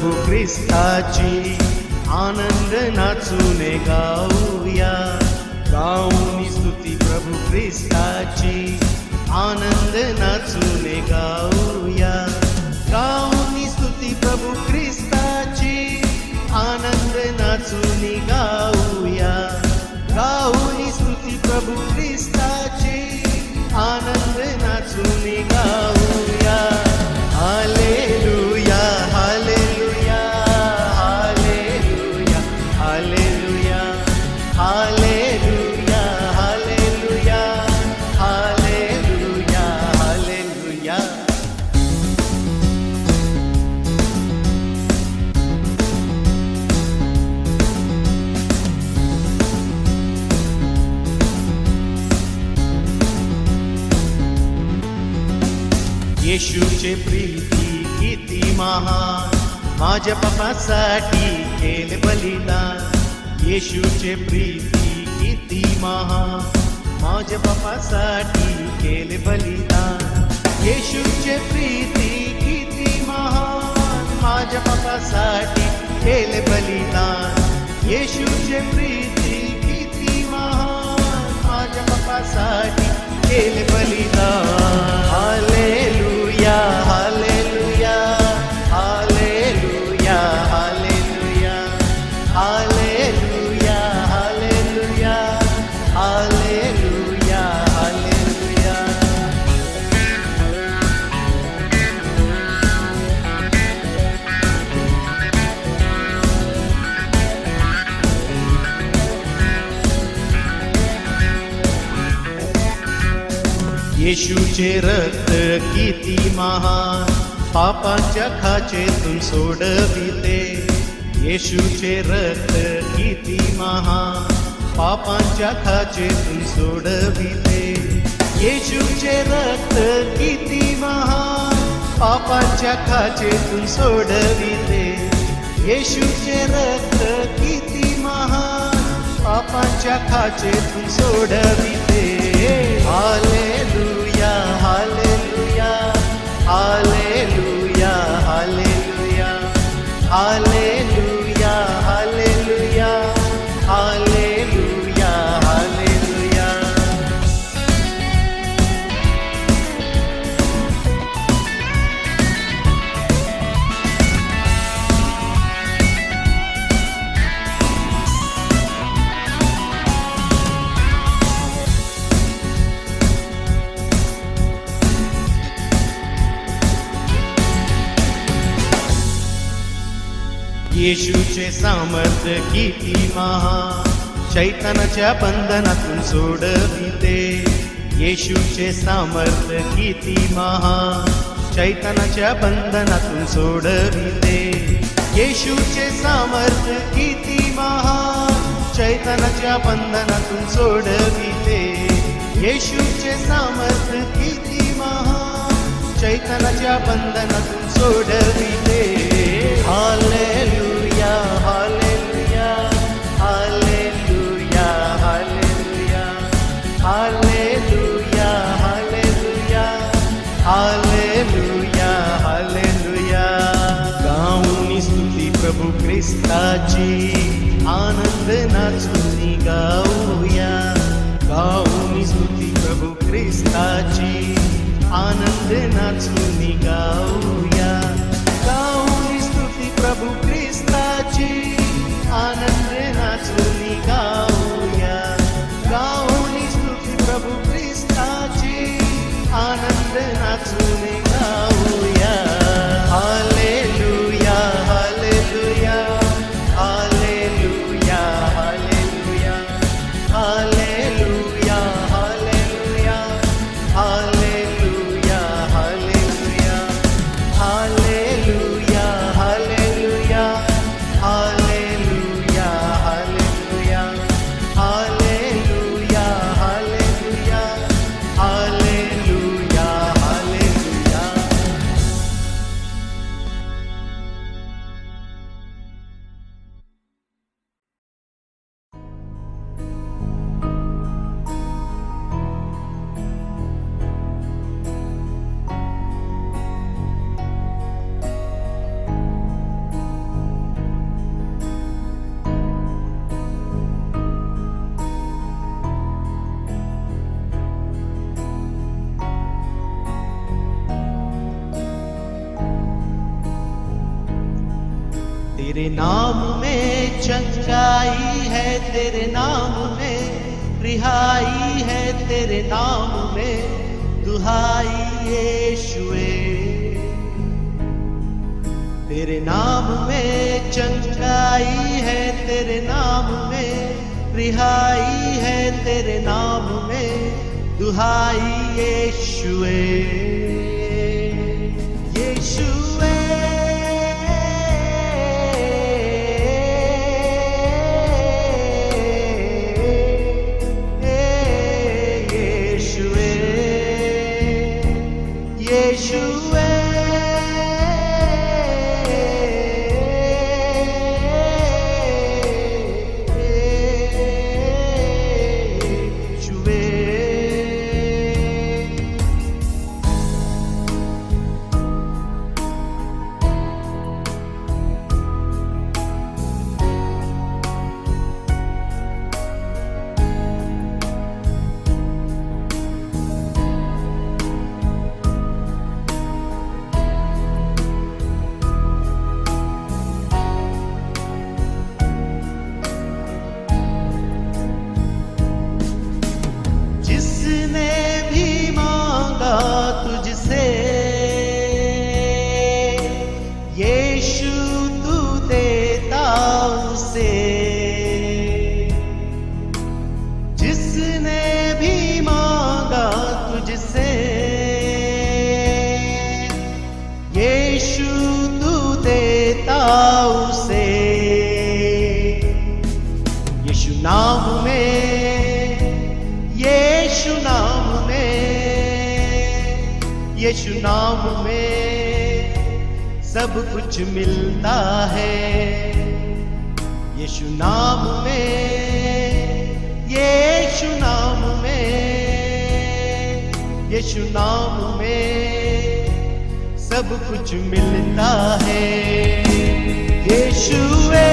प्रभू ख्रिस्ताची आनंद नाचूने गाऊया. गाऊनी स्तुती प्रभू ख्रिस्ताची आनंद नाचूने गाऊया. गाऊनी स्तुती प्रभू ख्रिस्ताची आनंद नाचूने गाऊया. गाऊनी स्तुती प्रभू ख्रिस्ताची आनंद नाचूने गाऊया. हालेलुया हालेलुया हालेलुया हालेलुया हालेलुया हालेलुया हालेलुया हालेलुया. येशूचे प्रीती किती महान, माझ्या पापासाठी केले बलिदान. येशूचे प्रीती किती महान, माझ्या पापासाठी केले बलिदान. येशूचे प्रीती किती महान, माझ्या पापासाठी केले बलिदान. येशूचे प्रीती किती महान, माझ्या पापासाठी केले बलिदान. हालेलुया हालेलुया हालेलुया हालेलुया हालेलुया हालेलुया हालेलुया हालेलुया. येशूचे रक्त किती महान, पापांच्या खाचेतून सोडविते. येशूचे रक्त किती महान, पापांच्या खाचेतून सोडविते. येशूचे रक्त किती महान, पापांच्या खाचेतून सोडविते. येशूचे रक्त किती महान, पापांच्या खाचेतून सोडविते. हालेलुया हालेलुया हालेलुया हालेलुया हालेलुया हालेलुया हालेलुया हालेलुया. येशूचे सामर्थ्य किती महान, शैतानाच्या बंधनातून सोडविते. येशूचे सामर्थ्य किती महान, शैतानाच्या बंधनातून सोडविते. येशूचे सामर्थ्य किती महान, शैतानाच्या बंधनातून सोडविते. येशूचे सामर्थ्य किती महान, शैतानाच्या बंधनातून सोडविते. हालेलुया हालेलुया हालेलुया हालेलुया हालेलुया हालेलुया हालेलुया हालेलुया. गाऊनी स्तुती प्रभू ख्रिस्ताची आनंद नाचूनी गाऊया. गाऊनी स्तुती प्रभू ख्रिस्ताची आनंद नाचूनी गाऊया. गाऊनी स्तुती प्रभू ख्रिस्ताची आनंद नाचूनी गाऊया. गाऊनी स्तुती प्रभू ख्रिस्ताची आनंद नाचूनी गाऊया. हालेलुया हालेलुया हालेलुया हालेलुया हालेलुया हालेलुया हालेलुया हालेलुया हालेलुया हालेलुया तेरे नाम में चंगाई है, तेरे नाम में रिहाई है, तेरे नाम में दुहाई यीशुए। तेरे नाम में चंगाई है, तेरे नाम में रिहाई है, तेरे नाम में दुहाई यीशुए। यीशुए यीशुए नाम में, यीशु नाम में, यीशु नाम में सब कुछ मिलता है। यीशु नाम में, यीशु नाम में, यीशु नाम में सब कुछ मिलता है। यीशुए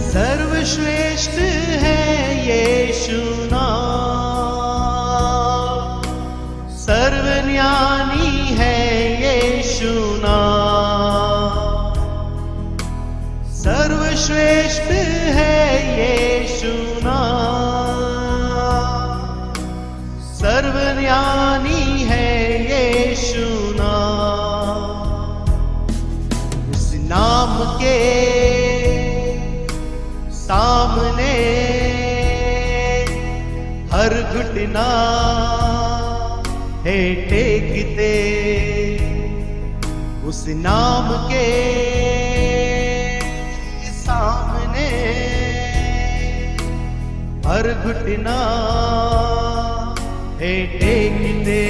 सर्वश्रेष्ठ है यीशु नाम, सर्वज्ञानी है यीशु नाम। सर्वश्रेष्ठ है यीशु नाम, सर्वज्ञानी है यीशु नाम। उस नाम के सामने हर घुटना है टेकते। उस नाम के सामने हर घुटना है टेकते।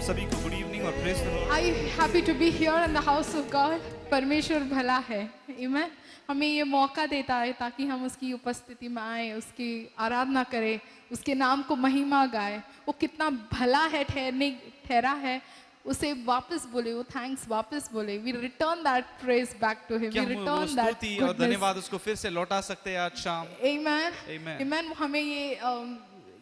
सभी को गुड इवनिंग और praise the Lord. Are you happy to be here in the house of God? परमेश्वर भला है, आमेन। हमें ये मौका देता है ताकि हम उसकी उपस्थिति में आए, उसकी आराधना करें, उसके नाम को महिमा गाए। वो कितना भला है ठहरा है, उसे वापस बोले, वो थैंक्स वापस बोले। We return that praise back to him, क्या वी हम वो रिटर्न दैट स्तुति और धन्यवाद उसको फिर से लौटा सकते हैं आज शाम? आमेन, Amen. आमेन। हमें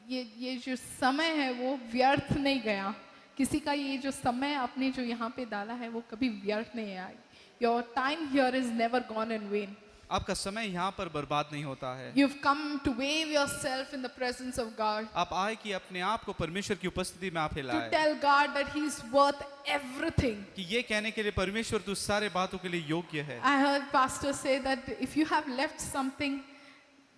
ये जो समय है वो व्यर्थ नहीं गया। किसी का ये जो समय आपने जो यहाँ पे डाला है वो कभी व्यर्थ नहीं आया। Your time here is never gone in vain. आपका समय यहाँ पर बर्बाद नहीं होता है। You've come to wave yourself in the presence of God, आप आए कि अपने आप को परमेश्वर की उपस्थिति में आप to हिलाए, tell God that He's worth everything. कि ये कहने के लिए परमेश्वर तू सारे बातों के लिए योग्य है। I heard pastor say that if you have left something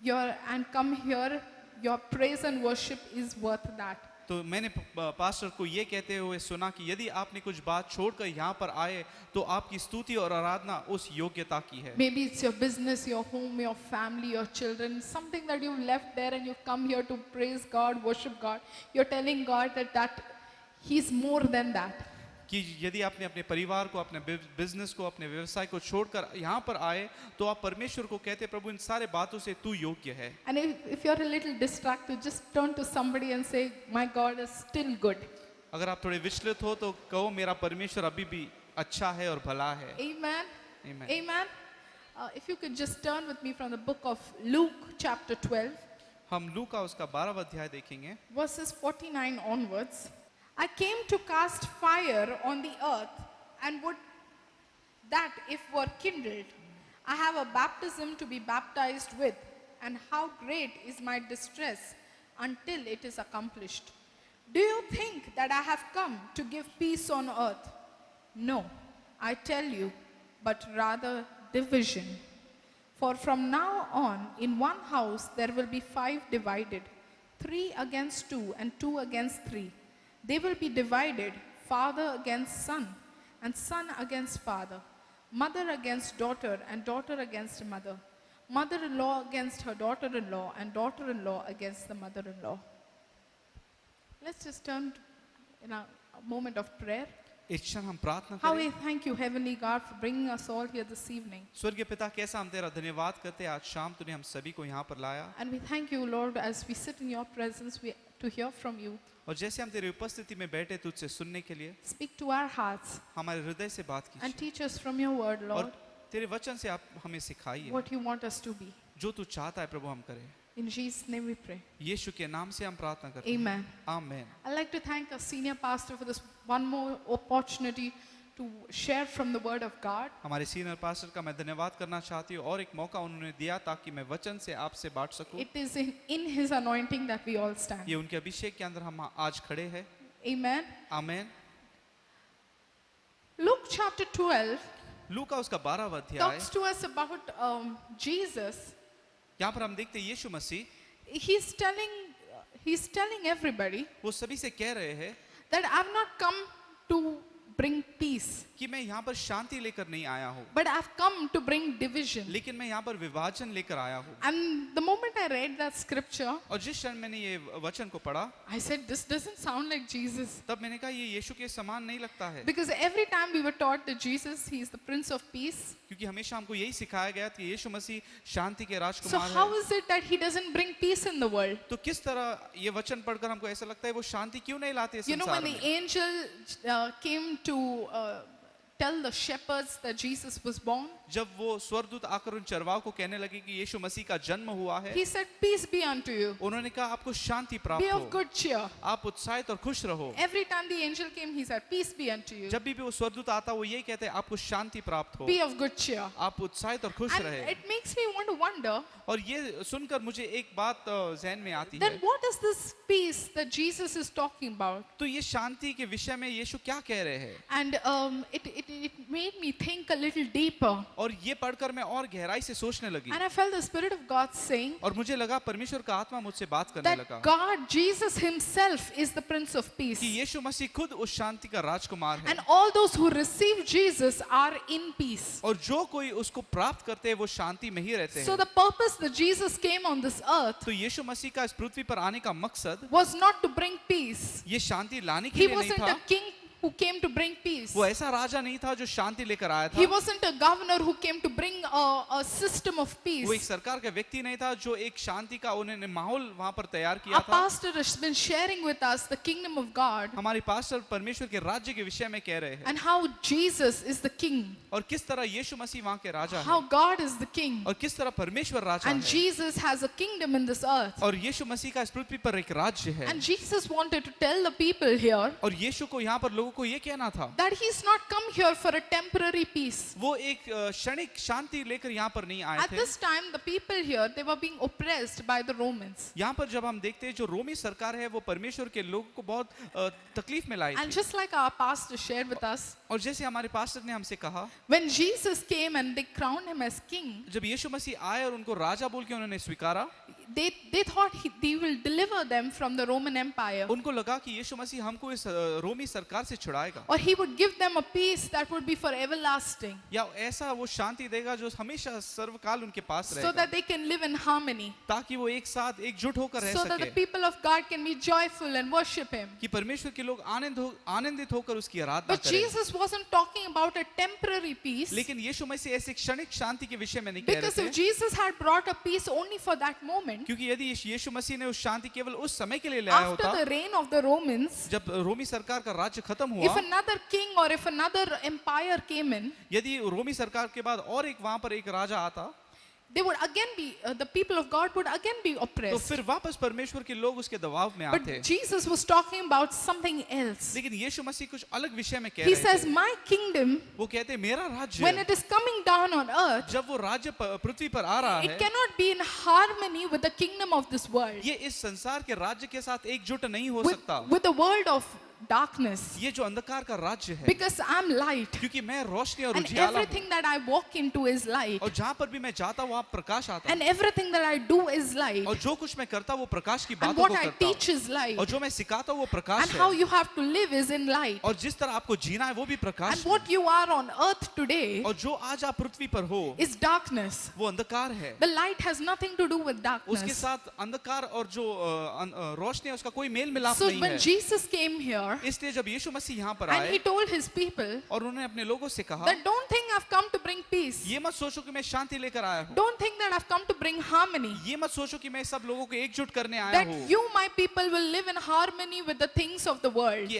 and come here, your praise and worship is worth that. तो मैंने पास्टर को ये कहते हुए सुना कि यदि आपने कुछ बात छोड़कर यहाँ पर आए तो आपकी स्तुति और आराधना उस योग्यता की है। Maybe it's your business, your home, your family, your children, something that you've left there and you've come here to praise God, worship God. You're telling God that He's more than that. कि यदि आपने अपने परिवार को, अपने business को, अपने व्यवसाय को छोड़कर यहाँ पर आए तो आप परमेश्वर को कहते प्रभु इन सारे बातों से तू योग्य है। And if you're a little distracted, just turn to somebody and say, my God is still good. अगर आप थोड़े विचलित हो तो कहो मेरा परमेश्वर अभी भी अच्छा है और भला है। Amen. Amen. Amen. If you could just turn with me from the book of Luke chapter 12, हम लूका उसका 12वां अध्याय देखेंगे। verses 49 onwards. I came to cast fire on the earth, and would that if were kindled. I have a baptism to be baptized with, and how great is my distress until it is accomplished. Do you think that I have come to give peace on earth? No, I tell you, but rather division. For from now on, in one house there will be 5 divided, 3 against 2, and 2 against 3. They will be divided, father against son, and son against father, mother against daughter, and daughter against mother, mother-in-law against her daughter-in-law, and daughter-in-law against the mother-in-law. Let's just turn in a moment of prayer. इस क्षण हम प्रार्थना How करें। we thank you, Heavenly God, for bringing us all here this evening. स्वर्गीय पिता कैसा हम तेरा धन्यवाद करते हैं आज शाम तूने हम सभी को यहाँ पर लाया And we thank you, Lord, as we sit in your presence to hear from you. और जैसे हम तेरी उपस्थिति में बैठे तुझसे सुनने के लिए Speak to our hearts हमारे हृदय से बात and कीजिए teach us from your word, और Lord, तेरे वचन से आप हमें सिखाइए what you want us to be. जो तू चाहता है प्रभु हम करें। In Jesus' name we pray. यीशु के नाम से हम प्रार्थना करते हैं। Amen. आमीन। I'd like to thank our senior pastor for this one more opportunity to share from the word of God. हमारे सीनियर पास्टर का मैं धन्यवाद करना चाहती हूँ और एक मौका उन्होंने दिया ताकि मैं वचन से आपसे बांट सकूं। It is in his anointing that we all stand. ये उनके अभिषेक के अंदर हम आज खड़े हैं। Amen. आमीन। Luke chapter 12 लूका उसका 12वां अध्याय talks to us about Jesus. यहाँ पर हम देखते हैं यीशु मसीह He's telling everybody वो सभी से कह रहे हैं that I've not come to bring peace, कि मैं यहाँ पर शांति लेकर नहीं आया हूँ but I've come to bring division. लेकिन मैं यहाँ पर विभाजन लेकर आया हूँ। And the moment I read that scripture, और जिस क्षण मैंने ये वचन को पढ़ा I said, this doesn't sound like Jesus. तब मैंने कहा ये यीशु के समान नहीं लगता है Because every time we were taught that Jesus, he is the Prince of Peace. क्योंकि हमेशा हमको यही सिखाया गया कि यीशु मसीह शांति के So राजकुमार how है। is it that he doesn't bring peace in the world? तो किस तरह ये वचन पढ़कर हमको ऐसा लगता है वो शांति क्यों नहीं लाते You know, संसार when the में? angel came to tell the shepherds that Jesus was born, जब वो स्वर्गदूत आकर उन चरवाहों को कहने लगे कि यीशु मसीह का जन्म हुआ है, he said, peace be unto you. उन्होंने कहा आपको शांति प्राप्त Be हो, of good cheer. आप उत्साहित और खुश रहो। Every time the angel came, he said, peace be unto you. जब भी वो स्वर्गदूत आता वो यही कहते हैं आपको शांति प्राप्त हो, Be of good cheer. आप उत्साहित और खुश And रहे। it makes me want to wonder, और ये सुनकर मुझे एक बात जहन में आती then है, what is this peace that Jesus is talking about? तो ये शांति के विषय में यीशु क्या कह रहे हैं? And it made me think a little deeper. और ये पढ़कर मैं और गहराई से सोचने लगी And I felt the Spirit of God saying और मुझे लगा परमेश्वर का आत्मा मुझसे बात करने that लगा God, Jesus himself is the Prince of Peace. कि यीशु मसीह खुद उस शांति का राजकुमार है And all those who receive Jesus are in peace. और जो कोई उसको प्राप्त करते हैं वो शांति में ही रहते So हैं। the purpose that Jesus came on this earth तो यीशु मसीह का इस पृथ्वी पर आने का मकसद was not to bring peace. ये शांति लाने के He लिए नहीं wasn't था a king who came to bring peace. वो ऐसा राजा नहीं था जो शांति लेकर आया He था। wasn't a governor who came to bring a system of वो एक peace. सरकार का व्यक्ति नहीं था जो एक शांति का उन्होंने माहौल वहां पर तैयार किया Our था। pastor has been sharing with us the kingdom of God हमारे पास्टर परमेश्वर के राज्य के विषय में कह रहे हैं and how Jesus is the king, और किस तरह यीशु मसीह वहां के राजा how हैं God is the king, और किस तरह परमेश्वर राजा and है Jesus has a kingdom in this earth. और यीशु मसीह का इस पृथ्वी पर एक राज्य है And Jesus wanted to tell the people here और यीशु को यहाँ पर लोगों को ये कहना था that he's not come here for a temporary peace. वो एक क्षणिक शांति लेकर यहाँ पर नहीं आए At थे। this time, the people here, they were being oppressed by the Romans. यहाँ पर जब हम देखते हैं जो रोमी सरकार है वो परमेश्वर के लोगों को बहुत तकलीफ में लाई And थी just like our pastor shared with us, और जैसे हमारे पास्टर ने हमसे कहा when Jesus came and they crowned him as king, जब यीशु मसीह आए और उनको राजा बोल के उन्होंने स्वीकारा they thought he will deliver them from the Roman Empire, उनको लगा कि यीशु मसीह हमको इस रोमी सरकार से छुड़ाएगा or he would give them a peace that would be for everlasting, या ऐसा वो शांति देगा जो हमेशा सर्वकाल उनके पास so रहेगा that they can live in harmony, ताकि वो एक साथ एकजुट होकर रह so that the सके people of God can be joyful and worship him. कि परमेश्वर के लोग आनंदित होकर उसकी आराधना But करें। Jesus wasn't talking about a temporary peace, लेकिन यीशु मसीह ऐसे क्षणिक शांति के विषय में नहीं कह रहे because if थे Jesus had brought a peace only for that moment, क्योंकि यदि यीशु मसीह ने उस शांति केवल उस समय के लिए लाया after होता the reign of the Romans, जब रोमी सरकार का राज्य खत्म if हुआ another king or if another empire came in, यदि रोमी सरकार के बाद और एक वहां पर एक राजा आता they would again be, the people of God would again be तो oppressed. फिर वापस परमेश्वर के लोग उसके दबाव में आते But Jesus was talking about something else. लेकिन यीशु मसीह कुछ अलग विषय में कह He रहे says, थे my kingdom, वो कहते हैं मेरा when राज्य it is coming down on earth, जब वो राज्य पृथ्वी पर आ रहा it है cannot be in harmony with the kingdom of this world, ये इस संसार के राज्य के साथ एकजुट नहीं हो with, सकता with the world of darkness, ये जो अंधकार का राज्य है because I'm light. क्योंकि मैं रोशनी और And उजियाला हूँ everything that I walk into is light. और जहाँ पर भी मैं जाता हूँ वहाँ प्रकाश आता है And everything that I do is light. और जो कुछ मैं करता हूँ वो प्रकाश की And बातों what को I करता teach हूँ is light. और जो मैं सिखाता हूँ वो And प्रकाश how है you have to live is in light. और जिस तरह आपको जीना है वो भी And प्रकाश है what you are on earth today और जो आज आप पृथ्वी पर हो is darkness. वो अंधकार है The light has nothing to do with उसके darkness. साथ अंधकार और जो रोशनी है उसका कोई मेल मिलाप So नहीं when है Jesus came here इसलिए जब यीशु मसीह यहाँ पर and आए he told his people और उन्होंने अपने लोगों से कहा that don't think I've come to bring peace. ये मत सोचो कि मैं शांति लेकर आया हूँ Don't think that I've come to bring harmony. ये मत सोचो कि मैं सब लोगों को एकजुट करने आया That हूँ you, my people, will live in harmony with the things of the world. कि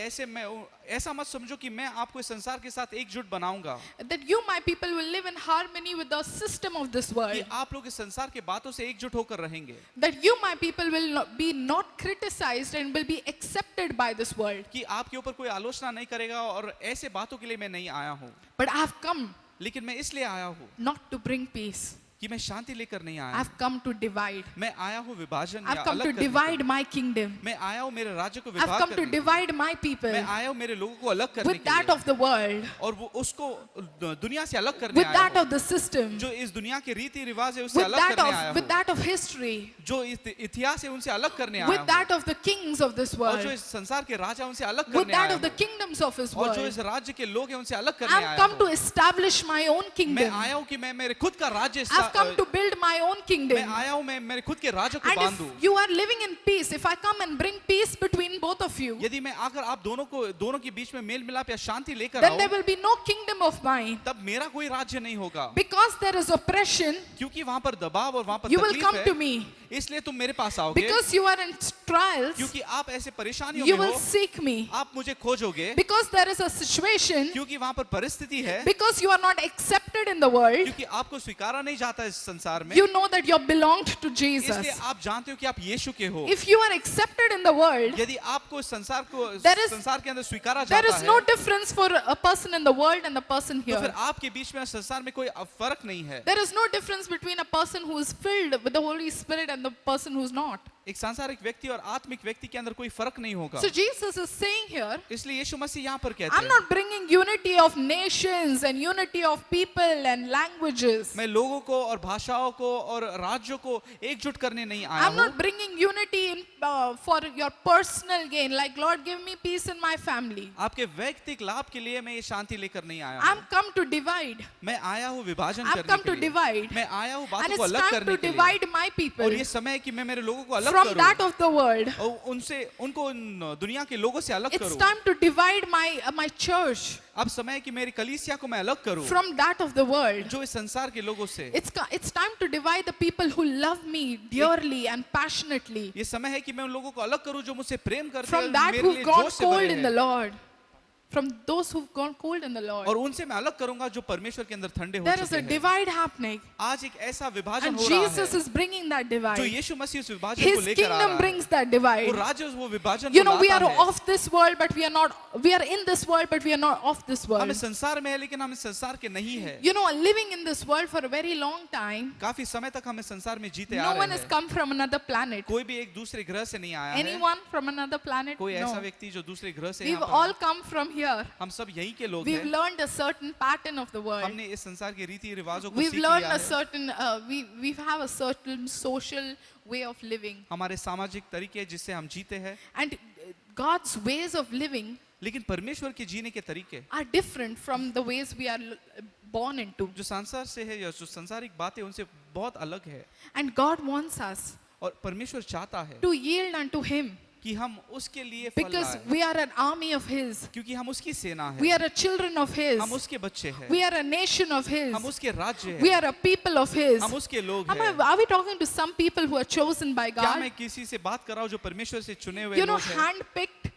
ऐसा मत समझो कि मैं आपको इस संसार के साथ एकजुट बनाऊंगा That you, my people, will live in harmony with the system of this कि world. आप लोग इस संसार के बातों से एकजुट होकर रहेंगे That you, my people, will be not criticized and will be accepted by this world. कि आपके ऊपर कोई आलोचना नहीं करेगा और ऐसे बातों के लिए मैं नहीं आया हूँ But I've come लेकिन मैं इसलिए आया हूँ not to bring peace. कि मैं शांति लेकर नहीं आया I've come to divide. मैं आया हूँ विभाजन I've या come अलग to करने के divide लिए। my kingdom. मैं आया हूँ मेरे राज्य को I've विभाग come to करने divide my people मैं आया हूँ मेरे लोगों को अलग करने with के that लिए of the world, और वो उसको दुनिया से अलग करने with आया that हूँ of the system, जो इस दुनिया के रीति रिवाज है उससे with अलग that करने आया of with हूँ that of history, जो इतिहास है उनसे अलग करने आया with हूँ that of the kings of this और जो world, इस संसार के राजा उनसे अलग with करने that आया of the हूँ kingdoms of his और जो world. इस राज्य के लोग हैं उनसे अलग करने I've आया come to हूँ establish my own मैं kingdom. आया हूँ कि मैं मेरे खुद का राज्य I've come to build my own मैं kingdom. आया हूँ मैं मेरे खुद के राज्य को And बांधूं if you are living in peace, if I come and bring peace between both of you, यदि मैं आकर आप दोनों के बीच में मेल मिलाप या शांति लेकर then there आऊं will be no kingdom of mine. तब मेरा कोई राज्य नहीं होगा Because there is oppression, क्योंकि वहां पर दबाव और वहां पर you will तकलीफ come to है me. इसलिए तुम मेरे पास आओगे Because you are in trials, क्योंकि आप ऐसे परेशानियों you में will हो seek me. आप मुझे खोजोगे Because there is a situation, क्योंकि वहां पर परिस्थिति है because you are not accepted in the world, क्योंकि आपको स्वीकारा नहीं जाता इस संसार में you know that you belonged to इसलिए Jesus. आप जानते हो कि आप यीशु के हो If you are accepted in the world, यदि आपको इस There is- संसार के अंदर स्वीकारा there जाता is है no difference for a person in the world and the person तो फिर here. आपके बीच में संसार में कोई फर्क नहीं है There is no difference between a person who is filled with the Holy Spirit and the person who is not. एक सांसारिक व्यक्ति और आत्मिक व्यक्ति के अंदर कोई फर्क नहीं होगा So Jesus is saying here, इसलिए यीशु मसीह यहाँ पर कहते I'm हैं not bringing unity of nations and unity of people and languages. मैं लोगों को और भाषाओं को और राज्यों को एकजुट करने नहीं आया I'm हूँ not bringing unity in, for your personal gain. Like, Lord, give me peace in my family. आपके वैयक्तिक लाभ के लिए मैं ये शांति लेकर नहीं आया I'm हूँ come to divide. मैं आया हूँ विभाजन I've करने come के to लिए divide. मैं आया हूँ And बातों को it's अलग time करने to के लिए divide my people और ये समय है कि मैं मेरे लोगों को अलग from करूं that of the world. और उनसे उनको उन दुनिया के लोगों से अलग It's करूं। time to divide my church अब समय है कि मेरी कलीसिया को मैं अलग करूं from that of the world. जो इस संसार के लोगों से। It's time to divide the people who love me dearly and passionately ये समय है कि मैं उन लोगों को अलग करूं जो मुझसे प्रेम करते हैं from और that मेरे who've लिए gone जोश से cold भरे in the हैं। Lord. From those who've gone cold in the Lord. और उनसे मैं अलग करूंगा जो परमेश्वर के अंदर ठंडे हो There is चुके a हैं। divide happening. आज एक ऐसा विभाजन And हो रहा Jesus है is bringing that जो divide. यीशु मसीह उस विभाजन को His लेकर आ kingdom रहा है। brings that वो divide. राज्य वो विभाजन You को know, we लाता are है। of this world, but we are in this world, but we are not of this हम world. इस संसार में है लेकिन हम इस संसार के नहीं है। You know, living in this world for a very long time, काफी समय तक हम इस संसार में जीते आ no रहे one has हैं। come from another planet. कोई भी एक दूसरे ग्रह से नहीं आया है। Anyone from another planet? कोई ऐसा No. व्यक्ति जो दूसरे ग्रह से We've यहाँ पर all है। come from here. हम सब यहीं के लोग We've हैं। learned a certain pattern of the world. हमने इस संसार के रीति रिवाजों को We've सीख learned लिया a है। certain, we have a certain social way of living. हमारे सामाजिक तरीके जिससे हम जीते हैं And God's ways of living लेकिन परमेश्वर के जीने के तरीके are different from the ways we are born into. जो संसार से है या जो संसारिक बातें उनसे बहुत अलग है। And God wants us और परमेश्वर चाहता है to yield unto Him कि हम उसके लिए फल because लाएं। we are an army of His. क्योंकि हम उसकी सेना We है। are a children of His. हम उसके बच्चे हैं। We are a nation of His. हम उसके राज्य We हैं। are a people of His. हम उसके लोग Am हैं। Are we talking to some people who are chosen by क्या God? मैं किसी से बात कर रहा हूँ जो परमेश्वर से चुने हुए You know, लोग हैं? handpicked.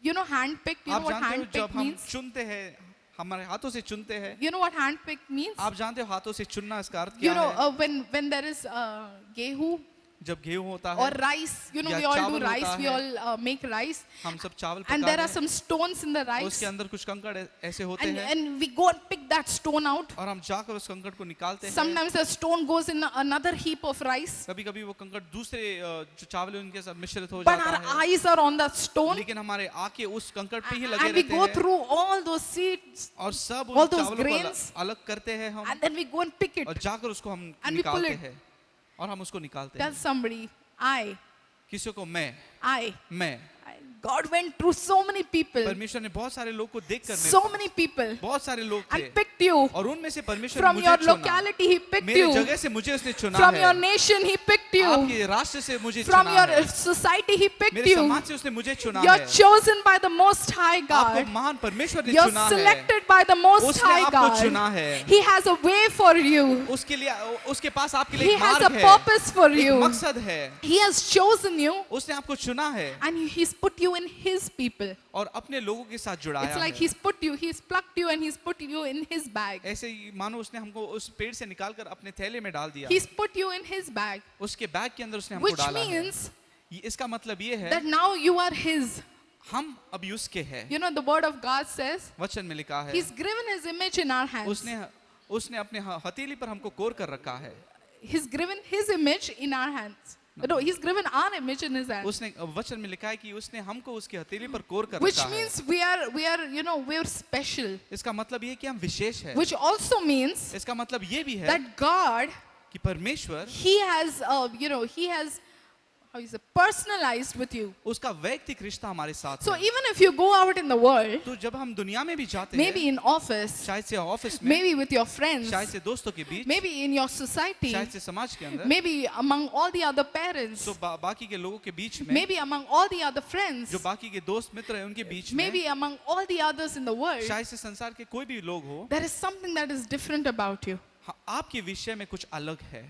You know, handpicked. You know आप what जानते हो जब handpicked हम means? चुनते हैं हमारे हाथों से चुनते हैं। You know what handpicked means? आप जानते हो हाथों से चुनना इसका अर्थ You क्या know, है? when there is gehu जब गेहूं होता or है rice, you know, या we all do चावल rice. होता We है। all make rice, हम सब चावल and पकाते there are हैं some stones in the rice, उसके अंदर कुछ कंकड़ ऐसे होते and हैं and we go and pick that stone out. और हम जाकर उस कंकड़ को निकालते हैं। Sometimes a stone goes in another heap of rice, कभी-कभी वो कंकड़ दूसरे जो चावल है उनके साथ मिश्रित हो but जाता our है eyes are on that stone, लेकिन हमारे आंखें उस कंकड़ पे ही लगे and we रहते go हैं through all those seeds, और सब all उन those चावलों को grains, अलग करते हैं हम and then we go and pick it. और जाकर उसको हम And we pull निकालते it. हैं और हम उसको निकालते Tell हैं। somebody, I. किसी को मैं I. God went through so many people, परमेश्वर ने बहुत सारे लोग को देख कर so many people, बहुत सारे लोग थे and picked you और उनमें से परमेश्वर ने from मुझे your चुना locality. He picked मेरे you जगह से मुझे उसने चुना from है your nation. He picked you आपके राष्ट्र से मुझे from चुना your है society. He picked मेरे you. समाज से उसने मुझे चुना You're है chosen by the Most High आपको God. महान परमेश्वर ने You're चुना है selected by the Most उसने High आपको God. चुना है He has a way for you. उसके लिए उसके पास आपके लिए He एक has a मार्ग है purpose for एक you. मकसद है He has chosen you उसने आपको चुना है and He's put you in His people. और अपने लोगों के साथ It's जुड़ाया like है He's plucked you and He's put you in His bag. ऐसे ही मानो उसने हमको उस पेड़ से निकालकर अपने थैले में डाल दिया He's put you in His bag, उसके बैग के अंदर उसने हमको which डाला है means इसका मतलब ये है that now you are His. हम अभी उसके हैं You know, the Word of God says वचन में लिखा है He's given His image in our hands. उसने अपने हथेली पर हमको कोर कर रखा है He's given His image in our hands. No, He's given our image in His hands. उसने वचन में लिखा है कि उसने हमको उसकी हथेली पर कोर कर Which रखा है means we are, you know, we're special. इसका मतलब ये कि हम विशेष है Which also means इसका मतलब ये भी है that God, कि परमेश्वर He has, you know, He has, how is it, personalized with you. उसका वैयक्तिक रिश्ता हमारे साथ So है even if you go out in the world, तो जब हम दुनिया में भी जाते maybe हैं in office, शायद से ऑफिस में maybe with your friends, शायद से दोस्तों के बीच maybe in your society, शायद से समाज के अंदर maybe among all the other parents, तो बाकी के लोगों के बीच में maybe among all the other friends, जो बाकी के दोस्त मित्र हैं उनके बीच में maybe among all the others in the world, शायद से संसार के कोई भी लोग हो there is something that is different about you. आपके विषय में कुछ अलग है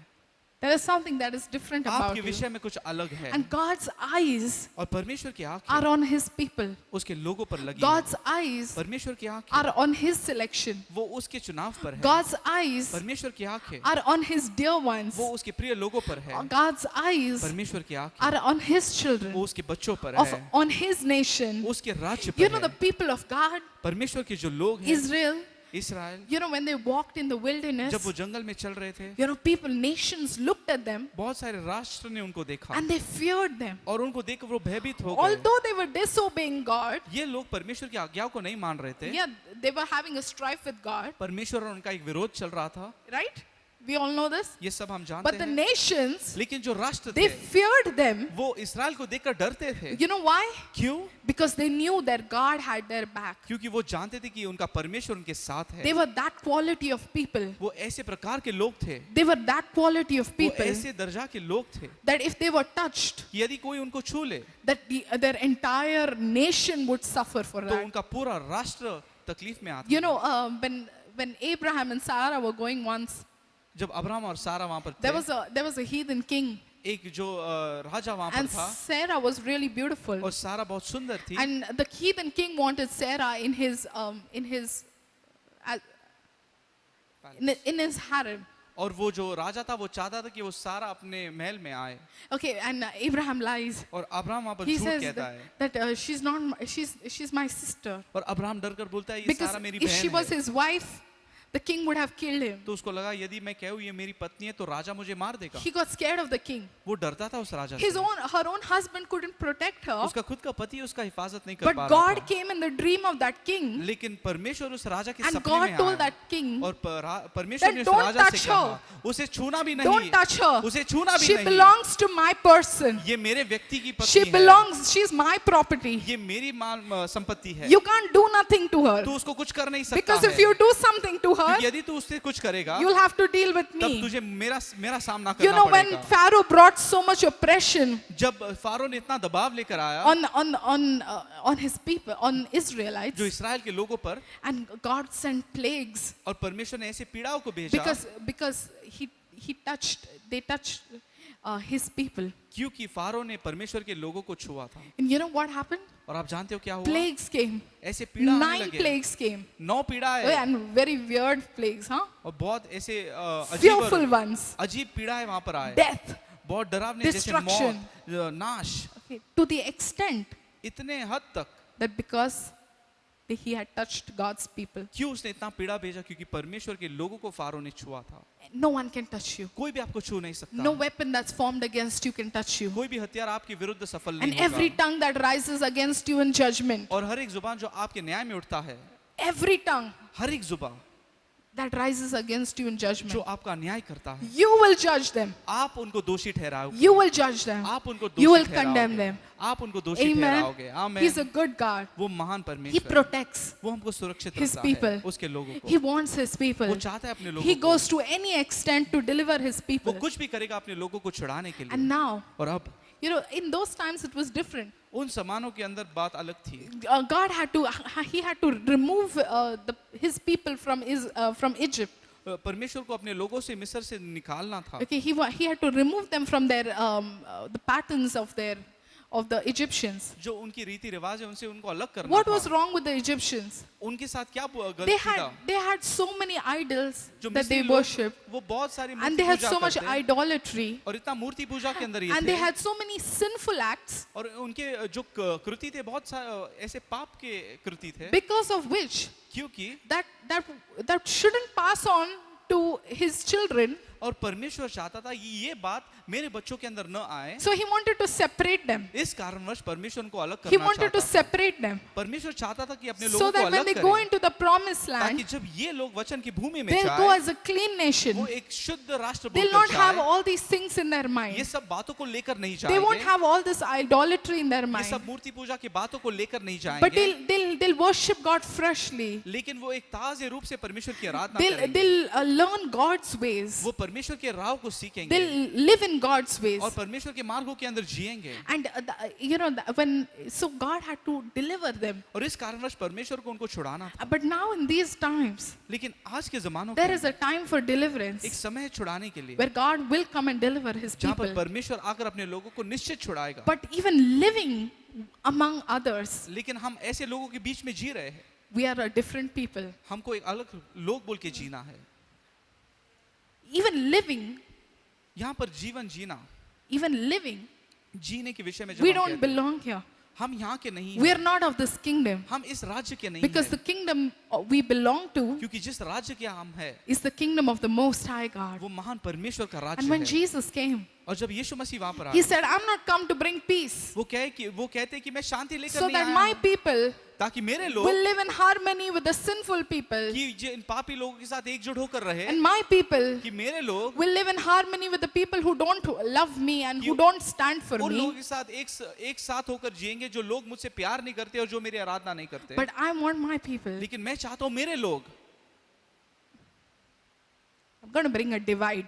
There is something that is different about आपके you. विषय में कुछ अलग है And God's eyes और परमेश्वर की are आंखें on His people. उसके लोगों पर लगी God's है eyes परमेश्वर की आंखें are on His selection. वो उसके चुनाव पर है God's eyes परमेश्वर की आंखें are on His dear ones. वो उसके प्रिय लोगों पर है God's eyes परमेश्वर की आंखें are on His children, वो उसके बच्चों पर of है on His nation. उसके राज्य You पर know, the है people of God, परमेश्वर के जो लोग हैं Israel, Israel you know, when they walked in the wilderness, जब वो जंगल में चल रहे थे you know, people, nations looked at them बहुत सारे राष्ट्र ने उनको देखा and they feared them. और उनको देख वो भयभीत हो गए Although they were disobeying God, ये लोग परमेश्वर की आज्ञाओं को नहीं मान रहे थे yeah, they were having a strife with God, परमेश्वर और उनका एक विरोध चल रहा था right? We all know this. ये सब हम जानते But the हैं। nations, लेकिन जो राष्ट्र they थे feared them. वो इसराइल को देखकर डरते थे। You know why? क्यों? Because they knew that God had their back. क्योंकि वो जानते थे कि उनका परमेश्वर उनके साथ They है। were that quality of people. वो ऐसे प्रकार के लोग थे, They were that quality of वो people ऐसे दर्जा के लोग थे that if they were touched, कि यदि कोई उनको छू ले that their entire nation would suffer for तो that. उनका पूरा राष्ट्र तकलीफ में आता। You know, when Abraham and Sarah were going once, जब अब्राहम और सारा वहां पर there थे, was a heathen king, एक जो राजा वहां पर and था Sarah was really beautiful. और सारा बहुत सुंदर थी। And the heathen king wanted Sarah in his harem. और वो जो राजा था वो चाहता था कि वो सारा अपने महल में आए Okay, and Abraham lies. और अब्राहम वहां पर He झूठ says कहता है that she's my sister. और अब्राहम डर कर बोलता है ये Because सारा मेरी if she बहन was है। his wife, the king would have killed him. तो उसको लगा यदि मैं कहूँ ये मेरी पत्नी है तो राजा मुझे मार देगा। He got scared of the king. वो डरता था उस राजा Her से। own husband couldn't protect her. उसका खुद का पति उसका हिफाजत नहीं कर But पा रहा God था। came in the dream of that king, लेकिन परमेश्वर उस राजा के and सपने God में told आया that king, और परमेश्वर ने उस don't राजा से touch कहा उसे छूना भी नहीं, don't touch her. उसे छूना भी She नहीं, belongs to my person. ये मेरे व्यक्ति की She पत्नी है, belongs, she's my property. ये मेरी संपत्ति है, You can't do nothing to her. तू उसको कुछ कर नहीं सकता Because है, if you do something to her, क्योंकि यदि तू उससे कुछ करेगा you'll have to deal with तब me. तुझे मेरा सामना You करना know, when पड़ेगा। Pharaoh brought so much oppression जब फारो ने इतना दबाव लेकर आया on his people, on Israelites, जो इसराइल के लोगों पर and God sent plagues और परमेश्वर ने ऐसे पीड़ाओं को भेजा because they touched his people. क्योंकि फारो ने परमेश्वर के लोगों को छुआ था। And you know what happened? और आप जानते हो क्या हुआ? Plagues came. ऐसे पीड़ा आने 9 लगे, plagues came. 9 पीड़ा Oh, है and very weird plagues, huh? और बहुत ऐसे Fearful ones. अजीब पीड़ा है वहां पर आए, Death. बहुत डरावने जैसे Destruction. मौत, नाश, Okay. To the extent इतने हद तक that because he had touched God's people, क्यों उसने इतना पीड़ा भेजा? क्योंकि परमेश्वर के लोगों को फारो ने छुआ था। no one can touch you. कोई भी आपको छू नहीं सकता, No weapon that's formed against you can touch you. कोई भी हथियार आपके विरुद्ध सफल And नहीं every होगा। tongue that rises against you in judgment, और हर एक जुबान जो आपके न्याय में उठता है, every tongue हर एक जुबान that rises against you in जो judgment, आपका न्याय करता है, you will judge them. आप उनको दोषी ठहराओगे, You will judge them. आप उनको You will दोषी condemn ठहराओगे, them. आप उनको दोषी Amen. ठहराओगे। आमीन। He's a good God. वो महान He परमेश्वर है। protects वो हमको सुरक्षित his रखता people. है, उसके लोगों He को। wants his people. वो चाहता है अपने He लोगों को, goes to any extent to deliver his वो people. कुछ भी करेगा अपने लोगों को छुड़ाने के लिए। And now, और अब you know, in those times it was different. उन समानों के अंदर बात अलग थी। God he had to remove his people from Egypt. परमेश्वर को अपने लोगों से मिस्र से निकालना था। Okay, he had to remove them from their the patterns of the Egyptians. जो उनकी रीति रिवाज है उनसे उनको अलग करना What था। was wrong with the Egyptians? उनके साथ क्या They गलती था? had so many idols जो that they मिस्री worship, लोग वो बहुत सारी and Murthy they had Puja so much करते हैं idolatry, और इतना मूर्ति पूजा के अंदर ये and they थे had so many sinful acts, और उनके जो कृति थे बहुत ऐसे पाप के कृति थे because of which क्योंकि that shouldn't pass on to his children. और परमेश्वर चाहता था ये बात मेरे बच्चों के अंदर न आए, So he wanted to separate them. इस कारणवश परमेश्वर उनको अलग He करना wanted to चाहता था। separate them परमेश्वर चाहता था कि अपने so लोगों को that when अलग they go करे into the promised ताकि land, जब ये लोग वचन की भूमि में they'll go जाए as a clean वो nation. एक शुद्ध राष्ट्र They'll बनकर not have जाए। all these things in their ये mind. सब बातों को लेकर नहीं They won't जाएंगे, have all this idolatry in their ये mind. सब मूर्ति पूजा की बातों को लेकर नहीं But जाएंगे, they'll worship God freshly. लेकिन वो एक ताजे रूप से परमेश्वर की आराधना They'll करेंगे, learn God's ways. वो परमेश्वर के राह को सीखेंगे They'll live in God's ways. और परमेश्वर के मार्गों के अंदर जिएंगे। And so God had to deliver them. और इस कारणवश परमेश्वर को उनको छुड़ाना था। But now in these times, लेकिन आज के जमानों there के is a time for एक deliverance समय है छुड़ाने के लिए where God will come and deliver his जहाँ पर people. परमेश्वर आकर अपने लोगों को निश्चित छुड़ाएगा। But even living among others, लेकिन हम ऐसे लोगों के बीच में जी रहे हैं, we are a different people. हमको एक अलग लोग बोल के जीना है। Even living, यहाँ पर जीवन जीना, जीने के विषय में जब we हम don't कहते हैं, belong here. हम यहाँ के नहीं We हैं, are not of this kingdom. हम इस राज्य के नहीं Because the हैं, kingdom we belong to क्योंकि जिस राज्य के हम हैं is the kingdom of the Most High God. वो महान परमेश्वर का And राज्य when है। Jesus came, और जब यीशु मसीह वहां पर he आए, said, I'm not come to bring peace, वो कहते कि मैं शांति लेकर so नहीं that आया my हूं, people ताकि मेरे will लोग live in harmony with the sinful people, कि इन पापी लोगों के साथ एकजुट होकर रहे, and my people कि मेरे लोग will live in harmony with the people who don't love me and who You- don't stand for उन लोगों me. के साथ एक साथ होकर जिएंगे जो लोग मुझसे प्यार नहीं करते और जो मेरी आराधना नहीं करते। But I want my people. लेकिन मैं चाहता हूं मेरे लोग, I'm going to bring a divide.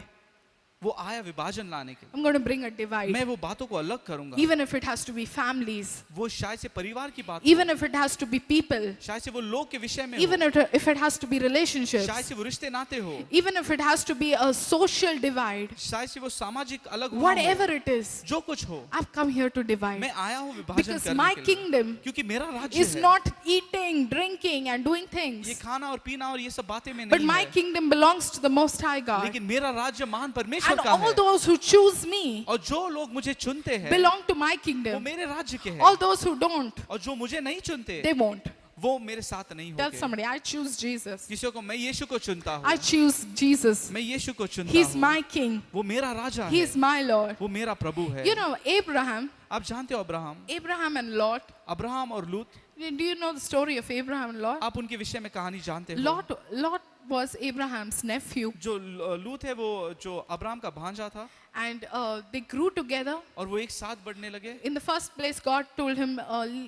वो आया विभाजन लाने के लिए, I'm going to bring a divide. मैं वो बातों को अलग करूंगा। Even if it has to be families, वो शायद से परिवार की बात, even if it has to be people, शायद से वो लोग के विषय में हो, even if it has to be relationships, शायद से वो रिश्ते नाते हो, even if it has to be a social divide, शायद से वो सामाजिक अलग भाव हो, whatever it is, जो कुछ हो, I've come here to divide. मैं आया हूँ विभाजन Because करने my के लिए, kingdom क्योंकि मेरा राज्य is है, not eating, drinking, and doing ये things. खाना और पीना और ये सब बातें में But नहीं my है, kingdom belongs to the Most High God. लेकिन मेरा राज्य महान परमेश्वर And का all है, those who choose me और जो लोग मुझे चुनते हैं belong to my वो kingdom. मेरे राज्य के हैं, All those who don't, और जो मुझे नहीं चुनते they won't. वो मेरे साथ नहीं Tell होंगे। somebody, I choose Jesus. किसी को मैं यीशु को चुनता I हूँ, choose Jesus. मैं यीशु को चुनता He's हूँ, my king. वो मेरा राजा He है, is my Lord. वो मेरा प्रभु है। You know, Abraham आप जानते हो Abraham and Lot. अब्राहम और लूत, Do you know the story of Abraham and Lot? आप उनके विषय में कहानी जानते हो। Lot was Abraham's nephew, जो लूत है वो जो अब्राहम का भांजा था, and they grew together. और वो एक साथ बढ़ने लगे। In the first place, God told him,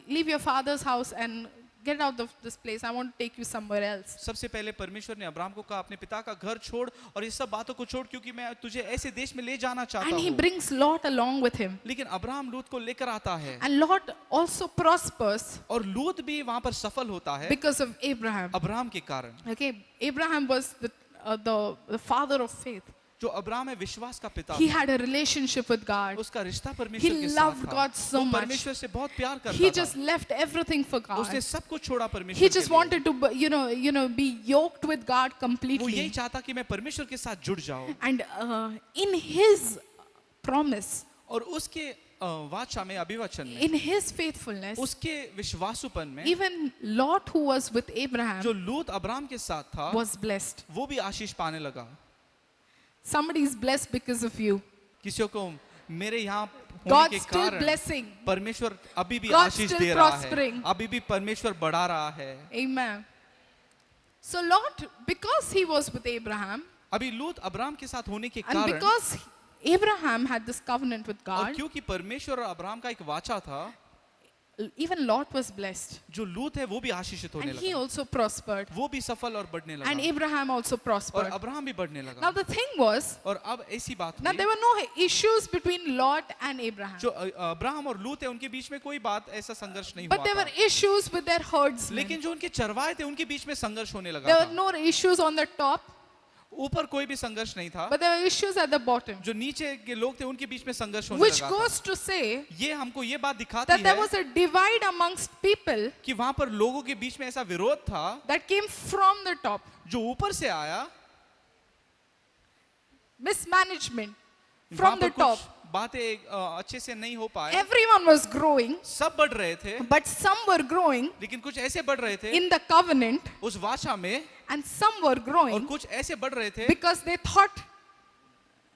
leave your father's house and get out of this place. I want to take you somewhere else. सबसे पहले परमेश्वर ने अब्राहम को कहा अपने पिता का घर छोड़ और ये सब बातों को छोड़, क्योंकि मैं तुझे ऐसे देश में ले जाना चाहता And he हूँ। brings Lot along with him. लेकिन अब्राहम लूत को लेकर आता है, And Lot also prospers और लूत भी वहां पर सफल होता है because of Abraham. अब्राहम के कारण। Okay, Abraham was the father of faith. जो अब्राहम है विश्वास का पिता He था, had a relationship with God. उसका रिश्ता He परमेश्वर के साथ loved था, God so वो much. परमेश्वर से बहुत प्यार He करता just था, left everything for God. उसने सब कुछ छोड़ा परमेश्वर He के just लिए। wanted to, be yoked with God वो यही completely. चाहता कि मैं परमेश्वर के साथ जुड़ जाऊं, And in his promise, और उसके वाचा में, अभिवचन में, in his faithfulness, उसके विश्वासुपन में, even Lot, who was with Abraham, जो लूत अब्राहम के साथ था was blessed. वो भी आशीष पाने लगा। Somebody is blessed because of you. किसी को मेरे यहाँ होने God's के still कारण blessing. परमेश्वर अभी भी God's आशीष still दे रहा है, prospering. अभी भी परमेश्वर बढ़ा रहा है। Amen. So Lot, because he was with Abraham, अभी लूत अब्राहम के साथ होने के and कारण, because Abraham had this covenant with और God, क्योंकि परमेश्वर और अब्राहम का एक वाचा था, even Lot was blessed. जो लूत है वो भी आशीषित होने And he लगा, also prospered. वो भी सफल और बढ़ने And लगा, Abraham also और prospered. अब्राहम भी बढ़ने Now लगा। the thing was, और अब ऐसी बात now हुई, there were no issues between Lot and Abraham. जो अब्राहम और लूत है उनके बीच में कोई बात ऐसा संघर्ष नहीं But हुआ there था, were issues with their herdsmen. लेकिन जो उनके चरवाहे थे उनके बीच में संघर्ष होने लगा There were था। no issues on the top, ऊपर कोई भी संघर्ष नहीं था, but there were issues at the bottom. जो नीचे के लोग थे उनके बीच में संघर्ष होने Which लगा था। goes to say ये हमको ये बात दिखाती that there है was a divide amongst people कि वहां पर लोगों के बीच में ऐसा विरोध था that came from the top. जो ऊपर से आया, Mismanagement वहां from पर the top. कुछ बातें अच्छे से नहीं हो पाए, Everyone was growing, सब बढ़ रहे थे, but some were growing लेकिन कुछ ऐसे बढ़ रहे थे in the covenant उस वाचा में, and some were और growing कुछ ऐसे बढ़ रहे थे because they thought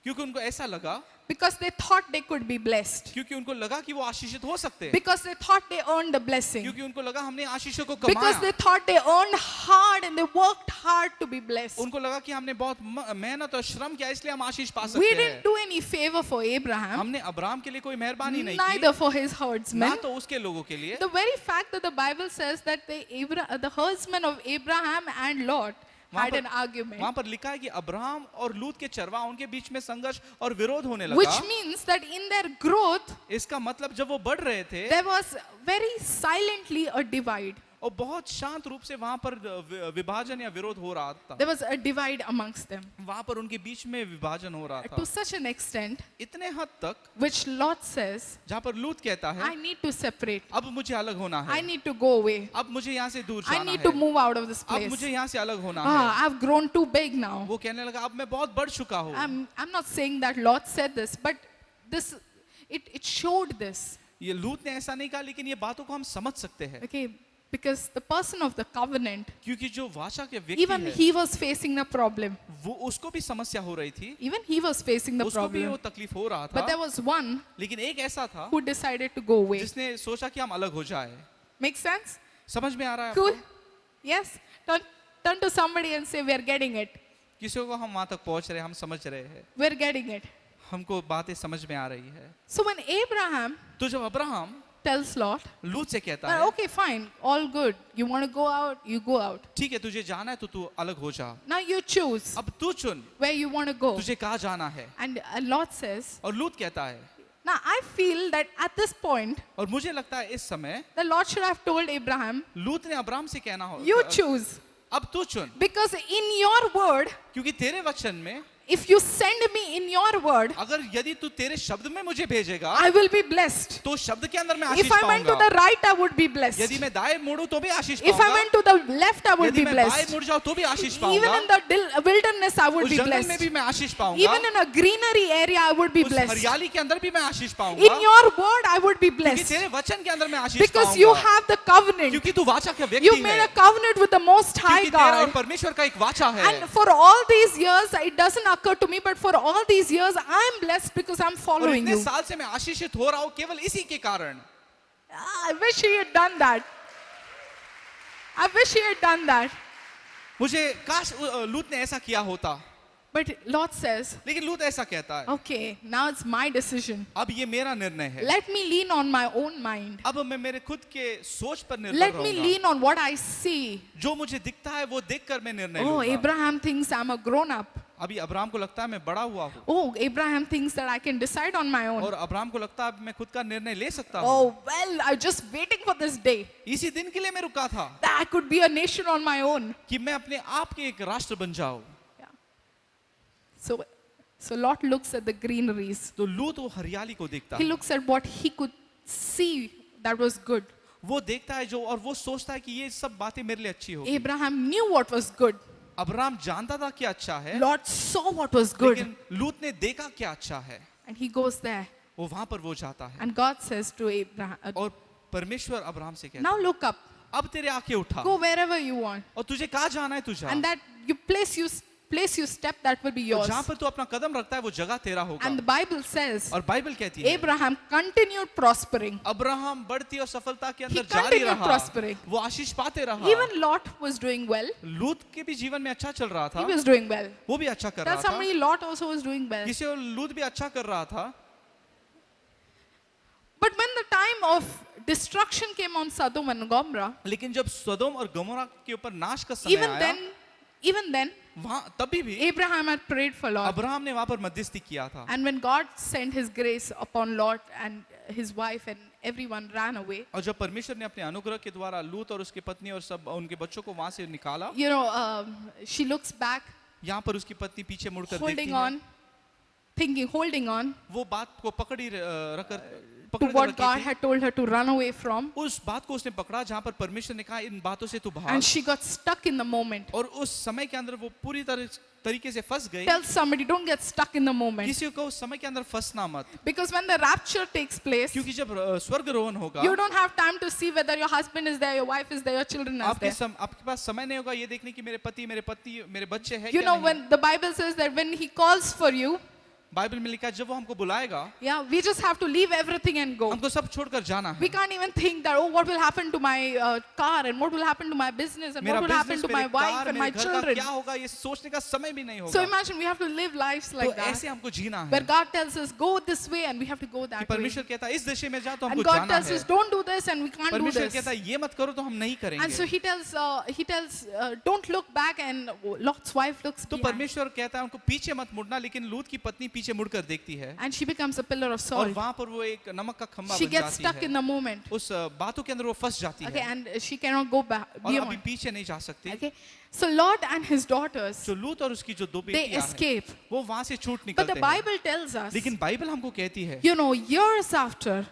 क्योंकि उनको ऐसा लगा, they could be blessed. क्योंकि उनको लगा कि वो आशीषित हो सकते हैं, Because they thought they earned the blessing. क्योंकि उनको लगा हमने आशीषों को Because कमाया, they thought they earned hard and they worked hard to be blessed. उनको लगा कि हमने बहुत मेहनत और श्रम किया इसलिए हम आशीष पा We सकते didn't हैं। do any favor for Abraham, हमने अब्राहम के लिए कोई मेहरबानी नहीं neither की, for his ना herdsmen. तो उसके लोगों के लिए। The very fact that the Bible says that the herdsmen of Abraham and Lot had an argument, वहां पर लिखा है कि अब्राहम और लूत के चरवाह उनके बीच में संघर्ष और विरोध होने लगा। which means that in their growth इसका मतलब जब वो बढ़ रहे थे there was very silently a divide. और बहुत शांत रूप से वहां पर विभाजन या विरोध हो रहा था, There was a divide amongst them वहां पर उनके बीच में विभाजन हो रहा to था, such an extent इतने हद तक which Lot says, जहां पर लूत कहता है I need to separate. अब मुझे अलग होना I है, need to go away. अब मुझे यहाँ से दूर I जाना need to है, move out of this अब place. मुझे यहाँ से अलग होना है। Ah, I've grown too big now. वो कहने लगा अब मैं बहुत बढ़ चुका हूँ। I'm not saying that Lot said this, but it showed this. ये लूत ने ऐसा नहीं कहा, लेकिन ये बातों को हम समझ सकते हैं। Okay, Because the person of the covenant, क्योंकि जो वाचा के व्यक्ति even है he was facing a problem. वो उसको भी समस्या हो रही थी, Even he was facing the उसको भी वो problem. तकलीफ हो रहा But there था, was one लेकिन एक ऐसा था who decided to go away. जिसने सोचा कि हम अलग हो जाए। Make sense? समझ में आ रहा है Cool? आपको? Yes? Turn to somebody and say, we are getting it. किसी को हम वहां तक पहुंच रहे हैं, हम समझ रहे हैं, We are getting it. हमको बातें समझ में आ रही है। So when Abraham तो जब अब्राहम tells Lot, लूत से कहता "Well, है, okay, fine, all good. You want to go out, you go out. ठीक है तुझे जाना है तो तू अलग हो जा, Now you choose अब तू चुन where you want to go." तुझे कहाँ जाना है। And Lot says, और लूत कहता है, now I feel that at this point, और मुझे लगता है इस समय the Lord should have told Abraham, लूत ने अब्राहम से कहना हो, you choose. अब तू चुन, Because in your word, क्योंकि तेरे वचन में if you send me in your word, अगर यदि तू तेरे शब्द में मुझे भेजेगा I will be blessed. तो शब्द के अंदर मैं If Ashish I went to पाऊंगा। the right, I would be blessed. यदि मैं दाएं मुड़ूं तो भी आशीष If I पाऊंगा, went to the left, I would यदि be मैं बाएं blessed. मुड़ जाऊं तो भी आशीष Even पाऊंगा, in the wilderness, I would उस be जंगल में blessed. भी मैं आशीष पाऊंगा, Even in a greenery area, I would be उस blessed. हरियाली के अंदर भी मैं आशीष In पाऊंगा, your word, I would be क्योंकि blessed. तेरे वचन के अंदर मैं आशीष Because you पाऊंगा, have the covenant. क्योंकि तू वाचा का व्यक्ति You made है, a covenant with the Most High क्योंकि तेरा और God. परमेश्वर का एक वाचा है। And for all these years, it doesn't occur to me, but for all these years, I'm blessed because I'm और following इतने you. साल से मैं आशीषित हो रहा हूँ केवल इसी के कारण। I wish he had done that. I wish he had done that. मुझे काश लूत ने ऐसा किया होता, But Lot says, लेकिन लूत ऐसा कहता है, okay, now it's my decision. अब ये मेरा निर्णय है, Let me lean on my own mind. अब मैं मेरे खुद के सोच पर निर्भर Let me रहूंगा, lean on what I see. जो मुझे दिखता है वो देखकर मैं निर्णय Oh, लूंगा। Abraham thinks I'm a grown up. अभी अब्राहम को लगता है मैं बड़ा हुआ हूँ, Oh, Abraham thinks that I can decide on my own. और अब्राहम को लगता है अब मैं खुद का निर्णय ले सकता हूँ। Oh, well, I'm just waiting for this day इसी दिन के लिए मैं रुका था that I could be a nation on my own. कि मैं अपने आप के एक राष्ट्र बन जाऊं। Yeah. So Lot looks at the greeneries. तो लूत वो हरियाली को देखता He है, looks at what he could see that was good. वो देखता है जो, और वो सोचता है कि ये सब बातें मेरे लिए अच्छी होगी। Abraham knew what was good. Abraham जानता था क्या अच्छा है, Lot saw what was good. लेकिन लूत ने देखा क्या अच्छा है, And he goes there. वो वहां पर वो जाता है, And God says to Abraham, और परमेश्वर अब्राहम से कहता now है, look up. अब तेरे आंखें उठा Go wherever you want. और तुझे कहाँ जाना है तू जा, And that you place you step that will be और yours. जहाँ पर तू अपना कदम रखता है वो जगह तेरा होगा। And the Bible says और बाइबल कहती है Abraham continued prospering. अब्राहम बढ़ती और सफलता के अंदर He जारी continued रहा, prospering. वो आशीष पाते रहा। Even Lot was doing well. लूत के भी जीवन में अच्छा चल रहा He था, was doing well. वो भी अच्छा कर Tell रहा था, somebody Lot also was doing well. किसी और लूत भी अच्छा कर रहा था। But when the time of destruction came on Sodom and Gomorrah, लेकिन जब सदोम और गमोरा के ऊपर नाश का समय आया, even then, वहां तभी भी Abraham had prayed for Lot. Abraham ने वहां पर मध्यस्थी किया था, And when God sent his grace upon Lot and his wife and everyone ran away, और जब परमेश्वर ने अपने अनुग्रह के द्वारा लूत और उसकी पत्नी और सब उनके बच्चों को वहां से निकाला, you know, she looks back, यहाँ पर उसकी पत्नी पीछे मुड़कर देखती holding है, on, holding on वो बात को रखकर to पकड़ कर what रखी God थी। had told her to run away from. उस बात को उसने पकड़ा जहाँ पर परमेश्वर ने कहा इन बातों से तू भाग, And she got stuck in the moment. और उस समय के अंदर वो पूरी तरीके से फंस गई। Tell somebody, don't get stuck in the moment. किसी को उस समय के अंदर फंसना मत, Because when the rapture takes place, क्योंकि जब स्वर्गरोहण होगा, you don't have time to see whether your husband is there, your wife is there, your children are there. आपके पास समय नहीं होगा ये देखने की मेरे पति, मेरे पत्नी, मेरे बच्चे हैं You क्या know, नहीं। when the Bible says that when he calls for you, Bible में लिखा है जब वो हमको बुलाएगा, yeah, we just have to leave everything and go. हमको सब छोड़कर जाना है। We can't even think that, oh, what will happen to my car and what will happen to my business and मेरा what will happen business, to my मेरे wife car, and my मेरे घर का children. क्या होगा ये सोचने का समय भी नहीं So होगा। imagine we have to live lives तो like that. ऐसे हमको जीना Where है God tells us, go this way and we have to go कि that way. परमेश्वर कहता है इस दिशा में जा तो And हमको God जाना tells है, us, don't do this and we can't do परमेश्वर this. कहता है ये मत करो तो हम नहीं And so करेंगे। he tells, don't look back, and Lot's wife looks तो behind. परमेश्वर कहता है उनको पीछे मत मुड़ना, लेकिन लूत की पत्नी पीछे मुड़कर देखती है, And she becomes a pillar of और salt. वहां पर वो एक नमक का खंबा She बन gets जाती stuck in है। the moment. उस बातों के अंदर वो फंस जाती Okay, है and she cannot go back और अभी beyond. पीछे नहीं जा सकती। Okay, so Lot and his daughters, जो लूत और उसकी जो दो they बेटियां हैं, escape. वो वहां से छूट But the निकलते हैं। Bible tells us, लेकिन बाइबल हमको कहती है you know, years after,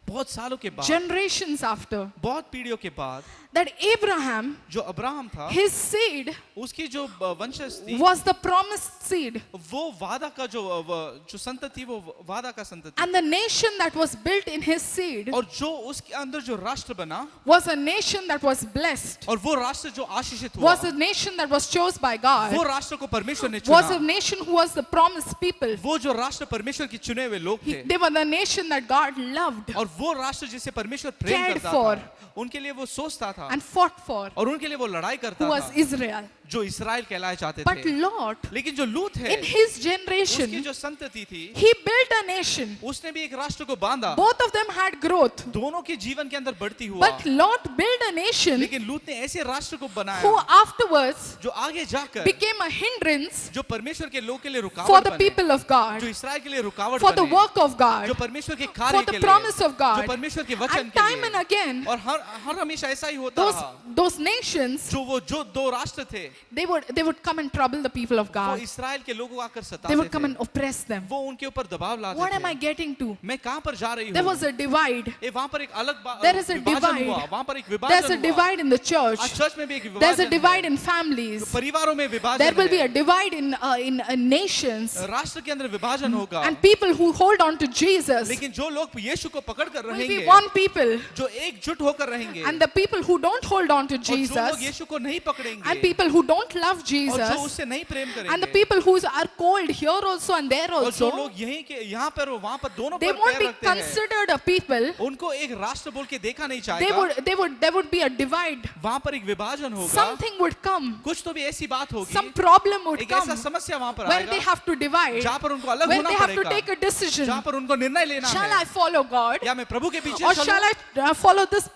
बहुत सालों के बाद, generations after, बहुत पीढ़ियों के बाद, that Abraham, जो अब्राहम था, his seed उसकी जो वंशज थी, was the promised seed. वो वादा का जो संतति, वो वादा का संतति, And the nation that was built in his seed और जो उसके अंदर जो राष्ट्र बना, was a nation that was blessed, और वो राष्ट्र जो आशीषित हुआ, was a nation that was chosen by God, वो राष्ट्र को परमेश्वर ने was a चुना, nation who was the promised people. वो जो राष्ट्र परमेश्वर की चुने हुए लोग थे, They were the nation that God loved और वो राष्ट्र जिसे परमेश्वर प्रेम cared करता for, था, उनके लिए वो सोचता था, and fought for, और उनके लिए वो लड़ाई who करता was था, Israel. जो इस्राएल कहलाए जाते But थे। Lot, लेकिन जो लूत है, in his उसकी generation, जो संतति थी, he built a nation. उसने भी एक राष्ट्र को बांधा, Both of them had growth. दोनों के जीवन के अंदर बढ़ती हुआ, But Lot built a nation लेकिन लूत ने ऐसे राष्ट्र को who बनाया afterwards जो आगे जाकर became a hindrance जो परमेश्वर के लोग के लिए for रुकावट the बने, people of God, जो इस्राएल के लिए रुकावट for the बने, work of God, जो परमेश्वर के for कार्य the के promise लिए, of God. जो परमेश्वर के वचन And के time and लिए, again, और हर हमेशा ऐसा ही होता रहा, those nations, जो दो राष्ट्र थे, they would come and trouble the people of वो God. इस्राएल के लोगों को आकर They सताते would come थे, and oppress them. वो उनके ऊपर दबाव लाते What am I थे। getting to? मैं कहाँ पर जा रही There हूँ? was a divide. वहाँ पर एक अलग There is a विभाजन divide. हुआ, वहाँ पर एक There's a विभाजन हुआ। divide in the church. आज चर्च में भी एक There's a विभाजन divide है, in families. परिवारों में विभाजन There will be a है, divide in nations. राष्ट्र के अंदर विभाजन होगा, And people who hold on to Jesus लेकिन जो लोग यीशु को पकड़ कर will be रहेंगे, one people. जो एकजुट होकर रहेंगे, And the people who don't hold on to और जो लोग Jesus, यीशु को नहीं पकड़ेंगे, and people who don't love और जो Jesus, उससे नहीं प्रेम and the करेंगे, people who are cold here also and there और जो also, लोग यहाँ पर और वहाँ पर दोनों they पर won't पैर be रखते हैं, considered a people. उनको एक राष्ट्र बोल के देखा नहीं There जाएगा, would be a divide. वहाँ पर एक विभाजन होगा, Something would come. कुछ तो भी ऐसी बात होगी, Some problem would एक ऐसा come समस्या वहाँ पर where they आएगा, have to divide, जहाँ पर उनको अलग where होना they have to पड़ेगा, take a decision. जहाँ पर उनको निर्णय लेना Shall है, I follow God, या मैं प्रभु के पीछे or shall चलूं, I follow this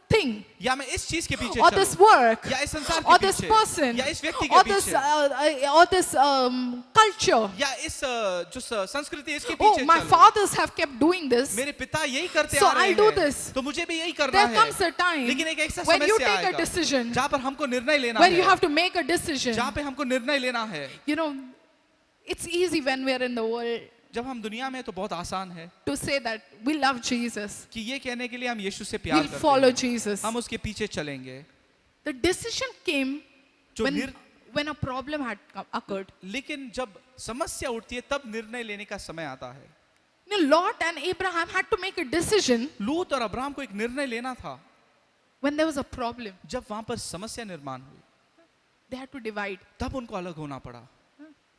thing, या मैं इस चीज के पीछे or this चलूं, work, या इस संसार or के this पीछे, person, या इस व्यक्ति or के this पीछे, or this culture? या इस जो संस्कृति इसके Oh, पीछे my चलूं, fathers have kept doing this. मेरे पिता यही करते So आ रहे I'll do हैं, this. तो मुझे भी यही करना There है, comes a time लेकिन एक ऐसा when you समस्या take a आएगा, decision, जहाँ पर हमको निर्णय लेना where you है, have to make a decision. जहाँ पे हमको निर्णय लेना है, You know, it's easy when we are in the world जब हम दुनिया में, तो बहुत आसान है to say that we love Jesus, कि ये कहने के लिए हम यीशु से प्यार we'll करते follow हैं, Jesus. हम उसके पीछे चलेंगे, The decision came जो when a problem had occurred. लेकिन जब समस्या उठती है तब निर्णय लेने का समय आता है। You know, Lot and Abraham had to make a decision लूत और अब्राहम को एक निर्णय लेना था, when there was a problem. जब वहां पर समस्या निर्माण हुई They had to divide. तब उनको अलग होना पड़ा,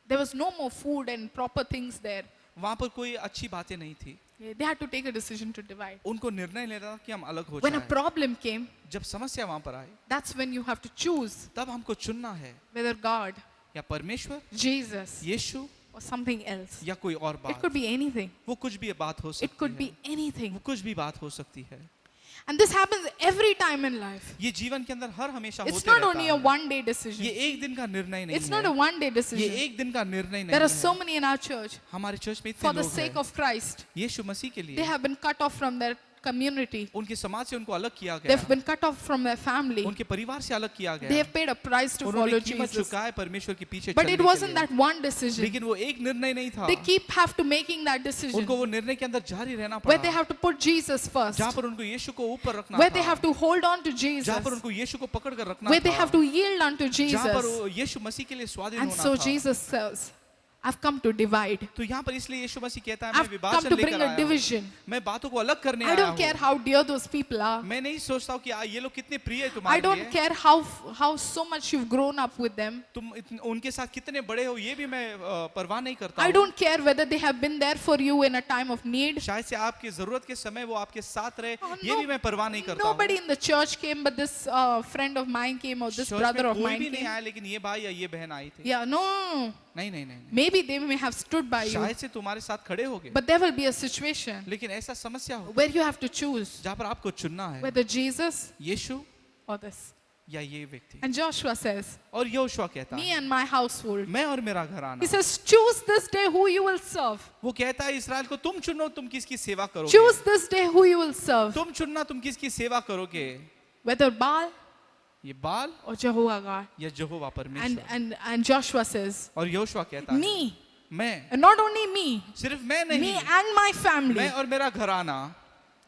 There was no more food and proper things there. वहां पर कोई अच्छी बातें नहीं थी, They had to take a decision to divide. उनको निर्णय लेना था कि हम अलग हो When a जाएं। problem came, जब समस्या वहां पर आई, that's when you have to choose तब हमको चुनना है, whether God, या परमेश्वर, Jesus, Yeshu, or something else. या कोई और It बात, could be anything. वो कुछ भी बात हो It सकती could है, be anything. वो कुछ भी बात हो सकती है। And this happens every time in life. ये जीवन के अंदर हर हमेशा It's होते not रहता only a है। one-day ये decision. एक दिन का निर्णय नहीं It's not a है, one-day ये decision. एक दिन का निर्णय There नहीं are so है। many in our church, हमारे चर्च में for इतने the लोग sake हैं, of Christ, यीशु मसीह के they लिए have been cut off from their community. उनके समाज से उनको अलग किया गया, They've been cut off from their family. उनके परिवार से अलग किया They गया, have paid a price to उन्होंने follow कीमत Jesus. चुकाए परमेश्वर के पीछे But चलने it के wasn't लिए। that one decision. लेकिन वो एक निर्णय नहीं था, They keep have to making that decision उनको वो निर्णय के अंदर जारी रहना where they पड़ा, have to put Jesus first, जहाँ पर उनको यीशु को ऊपर रखना where they था, have to hold on to Jesus, जहाँ पर उनको यीशु को पकड़ कर रखना where they था, have to yield unto जहाँ पर Jesus. वो यीशु मसीह के लिए स्वाधीन And होना so था। Jesus says, I've come to divide. तो यहाँ पर इसलिए यीशु मसीह कहता है, मैं I've come विभाजन to bring लेकर a आया हूँ, division. मैं बातों को अलग करने I आया don't care हूँ, how dear those people are. मैं नहीं सोचता हूँ कि ये लोग कितने प्रिय है I तुम्हारे don't लिए, care how so much you've grown up with them. तुम उनके साथ कितने बड़े हो, ये भी मैं परवाह नहीं करता I हूँ। don't care whether they have been there for you in a time of need. शायद से आपकी जरूरत के समय वो आपके साथ रहे, ये No- भी मैं परवाह नहीं करता हूँ। Nobody in the church came, but this friend of mine came, or this church brother में of कोई mine भी नहीं came. आया, लेकिन ये भाई या ये बहन आई थी। Yeah, no. नहीं नहीं नहीं, Maybe they may have stood by you, शायद से तुम्हारे साथ खड़े हो गए, but there will be a situation लेकिन ऐसा समस्या हो where you have to choose जहाँ पर आपको चुनना है, whether Jesus Yeshu or this. या ये व्यक्ति। And Joshua says, और यहोशुआ कहता me है, and my household. मैं और मेरा घराना। He says, choose this day who you will serve. वो कहता है इस्राएल को, तुम चुनो तुम किसकी सेवा करोगे, Choose this day who you will serve. तुम चुनना तुम किसकी सेवा करोगे, Whether Baal ये बाल or Jehovah God. या यहोवा परमेश्वर। And Joshua says, और यहोशुआ कहता है, me, मैं, and not only me, सिर्फ मैं me नहीं, and my मैं family, और मेरा घराना,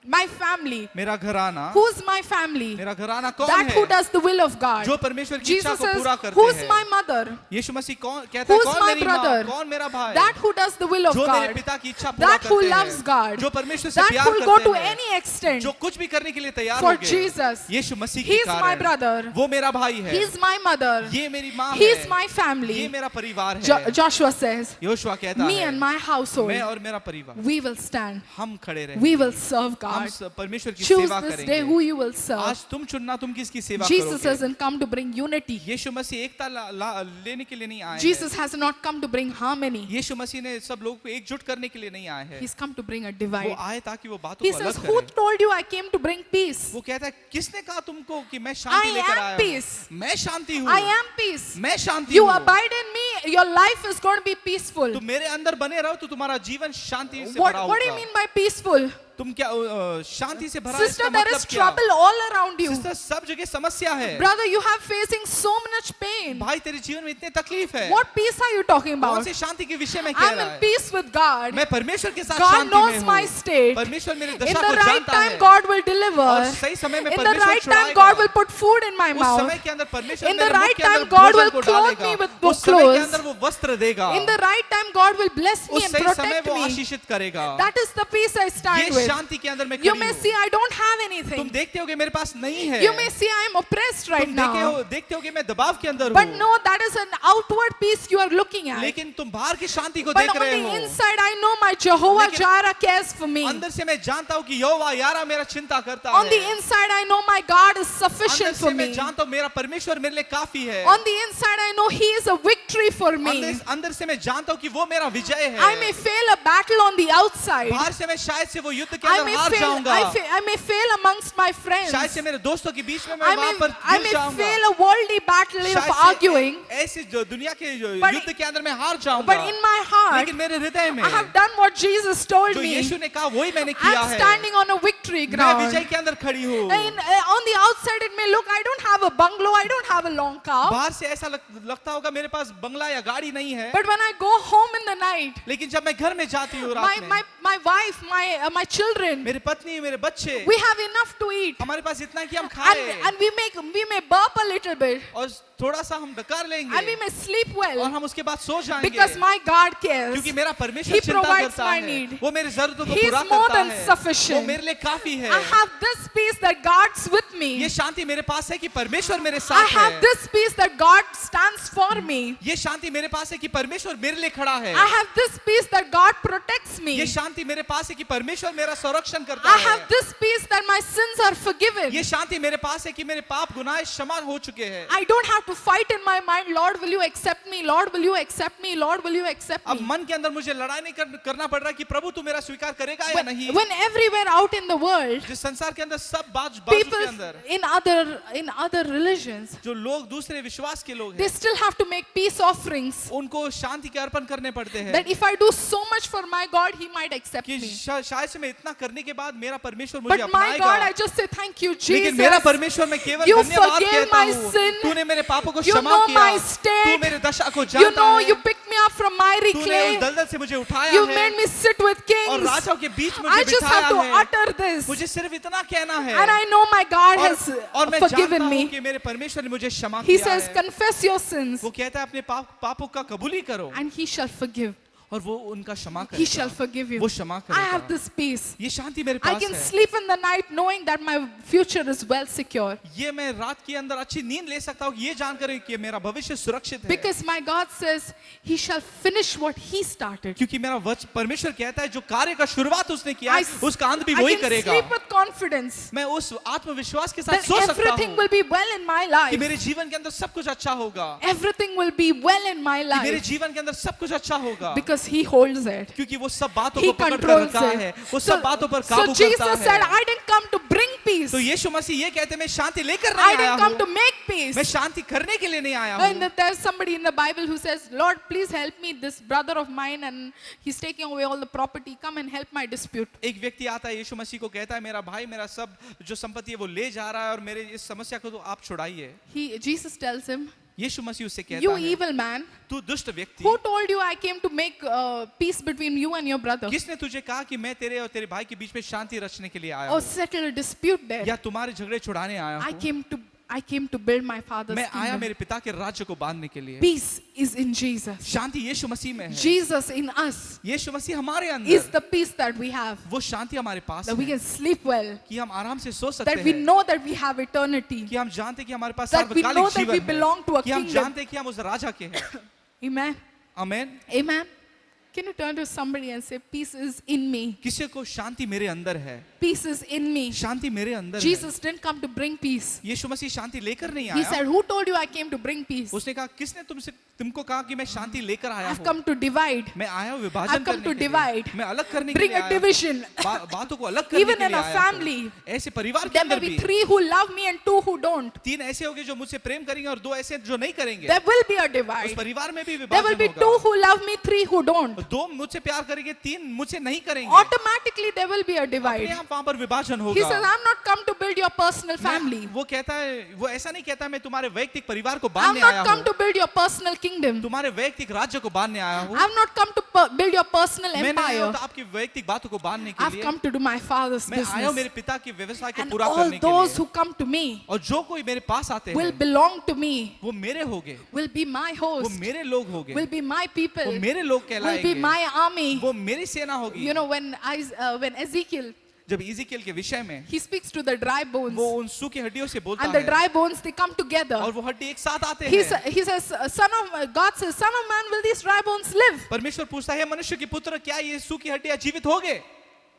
My family. मेरा घराना, Who's my family? मेरा घराना कौन That who है does the will of God. जो परमेश्वर की इच्छा Jesus को says, पूरा करते who's हैं? my mother? यीशु मसीह कौन कहता है Who's कौन my मेरी माँ, brother? कौन मेरा भाई? That who does the will of जो मेरे God. पिता की इच्छा पूरा That who करते loves हैं, God. जो परमेश्वर से That प्यार will go to करते हैं, any extent. जो कुछ भी करने के लिए तैयार For हो गए, Jesus. यीशु मसीह He के is my कारण, brother. वो मेरा भाई है, He's my mother. ये मेरी माँ He है, is my ये family. मेरा परिवार है। Joshua says, योशुआ कहता me है, and my household, मैं और मेरा परिवार we will stand. हम खड़े रहेंगे, We will serve हम God. परमेश्वर की Choose सेवा this day करेंगे। who you will serve. आज तुम चुनना तुम किसकी सेवा Jesus करोगे। hasn't come to bring unity. यीशु मसीह एकता लेने के लिए नहीं आए हैं। Jesus has not come to bring harmony. यीशु मसीह ने सब लोगों को एकजुट करने के लिए नहीं आए हैं। He's come to bring a वो divide. आए ताकि वो बातों He को says, अलग who करे। told you I came to bring peace? वो कहता है किसने कहा तुमको कि मैं शांति I लेकर am आया peace. हूँ? मैं शांति हूँ। I am peace. मैं शांति You हूँ। abide in me, your life is going to be peaceful. तुम मेरे अंदर बने रहो तो तुम्हारा जीवन शांति से What, भरा what do you होगा। mean by peaceful? तुम क्या शांति से भरा Sister, इसका there मतलब is क्या? trouble all around you. Sister सब जगह समस्या है। Brother, you have facing so much pain. भाई तेरे जीवन में इतनी तकलीफ है। What peace are you talking कौन about? सी शांति के विषय में कह I'm रहा in है? peace with God. मैं परमेश्वर के साथ God शांति में knows हूँ। my state. परमेश्वर मेरी In दशा the को right जानता time, है। God will और deliver. सही समय में In the परमेश्वर right time, छुड़ाएगा। God will put food in my उस mouth. समय के अंदर परमेश्वर In the मेरे मुख right के अंदर time, God भोजन will को clothe डालेगा। me with उस समय के clothes. अंदर वो वस्त्र देगा। In the right time, God will bless me उस and सही समय protect वो me. आशीषित करेगा। That is the peace I ये stand with. शांति के अंदर मैं You खड़ी may हूँ। see I don't have तुम anything. देखते होगे मेरे पास नहीं है। You may see I am oppressed right तुम now. देखते होगे मैं दबाव के अंदर But हूँ। no, that is an outward peace you are looking at. लेकिन तुम बाहर की शांति को But देख on रहे the हो। inside, I know my Jehovah लेकिन Jireh cares for me. अंदर से मैं जानता हूँ कि यहोवा यारा मेरा चिंता करता On the है। inside, I know my God is अंदर sufficient से for मैं me. जानता हूँ मेरा परमेश्वर मेरे लिए काफी है। On the inside, I know He is a victory for me. अंदर से मैं जानता हूँ कि वो मेरा विजय है। I may fail a battle on the outside. बाहर से मैं शायद से वो युद्ध के I अंदर may हार fail. जाऊंगा। I may fail amongst my friends. शायद से मेरे दोस्तों के बीच में मैं I वहां पर may गिर जाऊंगा। fail a worldly battle of शायद से arguing. ऐसी जो दुनिया के But- युद्ध के अंदर मैं हार जाऊंगा। But in my heart, लेकिन मेरे हृदय में I have done what Jesus told जो me. यीशु ने कहा वही मैंने किया I'm है। standing on a victory मैं ground. विजय के अंदर खड़ी हूँ। On the outside, it may look, I don't have a bungalow, I don't have a long car. बाहर से ऐसा लगता होगा मेरे पास बंगला या गाड़ी नहीं है। But when I go home in the night, लेकिन जब मैं घर में जाती हूँ रात में, my wife, my children, मेरी पत्नी मेरे बच्चे, we have enough to eat. हमारे पास इतना कि हम खाए And we may burp a little bit. और थोड़ा सा हम डकार लेंगे And we may sleep और well. हम उसके बाद सो जाएंगे। Because my God cares. क्योंकि मेरा परमेश्वर He चिंता provides करता my है। need. वो मेरी जरूरतों को He is पूरा more करता than है। sufficient. वो मेरे लिए काफी है। I have this peace that God's with me. ये शांति मेरे पास है कि परमेश्वर मेरे I साथ have है। this peace that God stands for me. ये शांति मेरे पास है कि परमेश्वर मेरे लिए खड़ा है। I have this peace that God protects me. ये शांति मेरे पास है कि परमेश्वर मेरा संरक्षण करता I है। have this peace that my sins are forgiven. ये शांति मेरे पास है कि मेरे पाप गुनाह क्षमा हो चुके हैं। I don't have to fight in my mind, Lord, will you accept me? Lord, will you accept me? Lord, will you accept अब me? मन के अंदर मुझे लड़ाई नहीं करना पड़ रहा कि प्रभु तू मेरा स्वीकार करेगा या नहीं। When everywhere out in the world, जिस संसार के अंदर सब बाजू के people अंदर in other religions, जो लोग दूसरे विश्वास के लोग they हैं, still have to make peace offerings. उनको शांति के अर्पण करने पड़ते हैं। That if I do so much for my God, He might accept कि me. शायद से मैं इतना करने के बाद मेरा परमेश्वर मुझे But my God, अपनाएगा। I just say thank you, लेकिन मेरा Jesus. परमेश्वर मैं केवल You धन्यवाद forgave कहता my हूँ। sin. तूने मेरे पापों को You क्षमा know किया। my state. तू मेरे दशा को You जानता know, है। you picked me up from miry तूने उस clay. दलदल से मुझे उठाया You है made me sit with और kings. राजाओं के बीच में I मुझे just have बिठाया to है। utter this. मुझे सिर्फ इतना कहना है। And I know my God has और मैं forgiven जानता हूँ me. कि मेरे परमेश्वर ने मुझे क्षमा He किया says, है। confess your sins वो कहता है अपने पापों का कबूली करो and He shall forgive. और वो उनका क्षमा He shall करेगा। forgive you. वो क्षमा I have करेगा। this peace. ये शांति मेरे I पास can है। sleep in the night knowing that my future is well secure. ये मैं रात के अंदर अच्छी नींद ले सकता हूँ ये जानकर कि मेरा भविष्य सुरक्षित है। Because my God says He shall finish what He started. क्योंकि मेरा परमेश्वर कहता है जो कार्य का शुरुआत उसने किया I, है उसका अंत भी I वही can करेगा। sleep with confidence मैं उस आत्मविश्वास के साथ that सो सकता everything हूँ will be well in my कि life. मेरे जीवन के अंदर सब कुछ अच्छा होगा। Everything will be well in my कि मेरे life जीवन के अंदर सब कुछ अच्छा होगा। because He holds it. क्योंकि वो सब बातों He को पकड़ कर controls रखा है। it. वो सब बातों पर So काबू Jesus करता said, है। I didn't come to bring peace. तो यीशु मसीह ये कहते हैं मैं शांति लेकर I नहीं आया didn't come हूँ। to make peace. मैं शांति करने के लिए नहीं आया And हूँ। there's somebody in the Bible who says, Lord, please help me. This brother of mine and he's taking away all the property. Come and help my dispute. एक व्यक्ति आता है यीशु मसीह को कहता है मेरा भाई मेरा सब जो संपत्ति है वो ले जा रहा है और मेरे इस समस्या को तो आप छुड़ाइए। Jesus tells him, यीशु मसीह उससे कहता You है, evil man, तू दुष्ट व्यक्ति, who told you I came to make peace between you and your brother? किसने तुझे कहा कि मैं तेरे और तेरे भाई के बीच में शांति रचने के लिए आया Or हूँ, settle a dispute there? या तुम्हारे झगड़े छुड़ाने आया I हूँ? came to build my father's मैं आया kingdom. मेरे पिता के राज्य को बांधने के लिए। Peace is in Jesus. शांति यीशु मसीह में है। Jesus in us यीशु मसीह हमारे is अंदर, the peace that we have. वो शांति हमारे पास That we है can sleep well. कि हम आराम से सो सकते That we हैं, know that we have eternity. कि हम जानते हैं कि हमारे पास That we know सार्वकालिक that we जीवन belong to है, a कि हम kingdom. जानते हैं कि हम उस राजा के हैं। Amen. Amen. Amen. Can you turn to somebody and say, peace is in me. किसी को शांति मेरे अंदर है, Peace is in me. शांति मेरे अंदर है। Jesus didn't come to bring peace. यीशु मसीह शांति लेकर नहीं He आया। said, who told you I came to bring peace? उसने कहा, किसने तुमको कहा कि मैं शांति लेकर आया I've हूँ? come to divide. मैं आया हूँ विभाजन I've come करने to के लिए। divide. मैं अलग करने के Bring लिए a आया हूँ। division. बातों को अलग करने Even के in लिए a आया family, हूँ। ऐसे परिवार के there may अंदर be भी 3 who love me and 2 who don't. 3 ऐसे होंगे जो मुझसे प्रेम करेंगे और 2 ऐसे जो नहीं करेंगे। There will be a उस divide. परिवार में भी There will विभाजन be 2 होगा। who love me, 3 who don't. 2 मुझसे प्यार करेंगे, 3 मुझसे नहीं करेंगे। Automatically there will be a अपने divide. आप वहाँ पर विभाजन He says, होगा। I'm not come to build your personal family. वो कहता है, वो ऐसा नहीं कहता मैं तुम्हारे वैयक्तिक परिवार को I'm बांधने आया not come हूँ, to build your personal kingdom. तुम्हारे वैयक्तिक राज्य को बांधने आया हूँ। I've not come to build your personal मैं नहीं आया हूँ empire. तो आपकी वैयक्तिक बातों को बांधने के I've लिए। come to do my father's मैं आया हूँ मेरे business. पिता के व्यवसाय को And पूरा all करने के those लिए। who come to me और जो कोई मेरे पास आते will हैं, belong to me, वो मेरे होंगे, will be my वो host, मेरे लोग होंगे, will be my people, वो will मेरे लोग be कहलाएंगे, my army. वो मेरी सेना होगी। You know, when Ezekiel, जब इज़ीकियल के विषय में he speaks to the dry bones, वो उन सूखी हड्डियों से बोलता and the है dry bones, they come together. और वो हड्डी एक साथ आते He हैं। says, God says, son of man, will these dry bones live? परमेश्वर पूछता है, मनुष्य के पुत्र, क्या ये सूखी हड्डियां जीवित होंगे?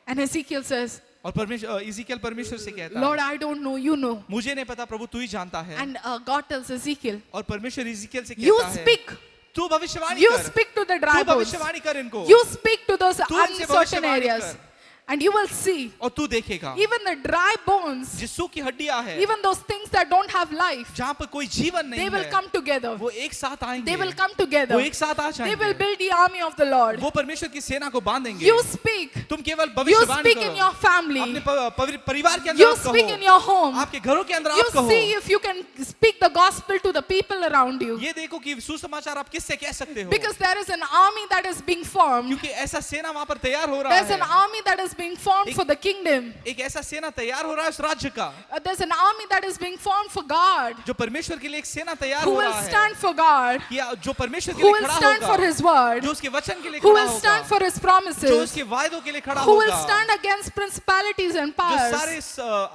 And Ezekiel says, और परमेश्वर इज़ीकियल परमेश्वर से कहता Lord, है, I don't know, you know. मुझे नहीं पता प्रभु, तू ही जानता है। And God tells Ezekiel, और परमेश्वर इज़ीकियल से you कहता है, speak, तू भविष्यवाणी you कर, speak to the तू dry bones, भविष्यवाणी कर इनको, you speak to those तू इनसे uncertain भविष्यवाणी areas, कर, and you will see, और तू देखेगा even the dry bones, जिस सूखी हड्डियां है, even those things that don't have life, जहाँ पर कोई जीवन they नहीं will है, come together. वो एक साथ आएंगे, They will come together. वो एक साथ आ They will जाएंगे, build the army of the Lord. वो परमेश्वर की सेना को बांधेंगे। You speak. तुम केवल You भविष्यवाणी speak in करो, your family. अपने परिवार के अंदर You आप speak in कहो, your home. आपके घरों के अंदर You आप कहो, see if you can speak the gospel to the people around you. ये देखो कि सुसमाचार आप किससे कह सकते हो, Because there is an army that is being formed. क्योंकि ऐसा सेना वहाँ पर तैयार हो रहा There's an है, army that is being formed for the kingdom. एक ऐसा सेना तैयार हो रहा है उस राज्य का, There's an army that is being formed for God. जो परमेश्वर के लिए एक सेना तैयार Who हो will रहा है, stand for God? कि जो परमेश्वर के Who लिए will खड़ा stand for होगा, His word? जो उसके वचन के लिए Who खड़ा will stand होगा, for His जो promises? उसके वायदों के लिए खड़ा Who will होगा, stand against principalities and जो powers? सारे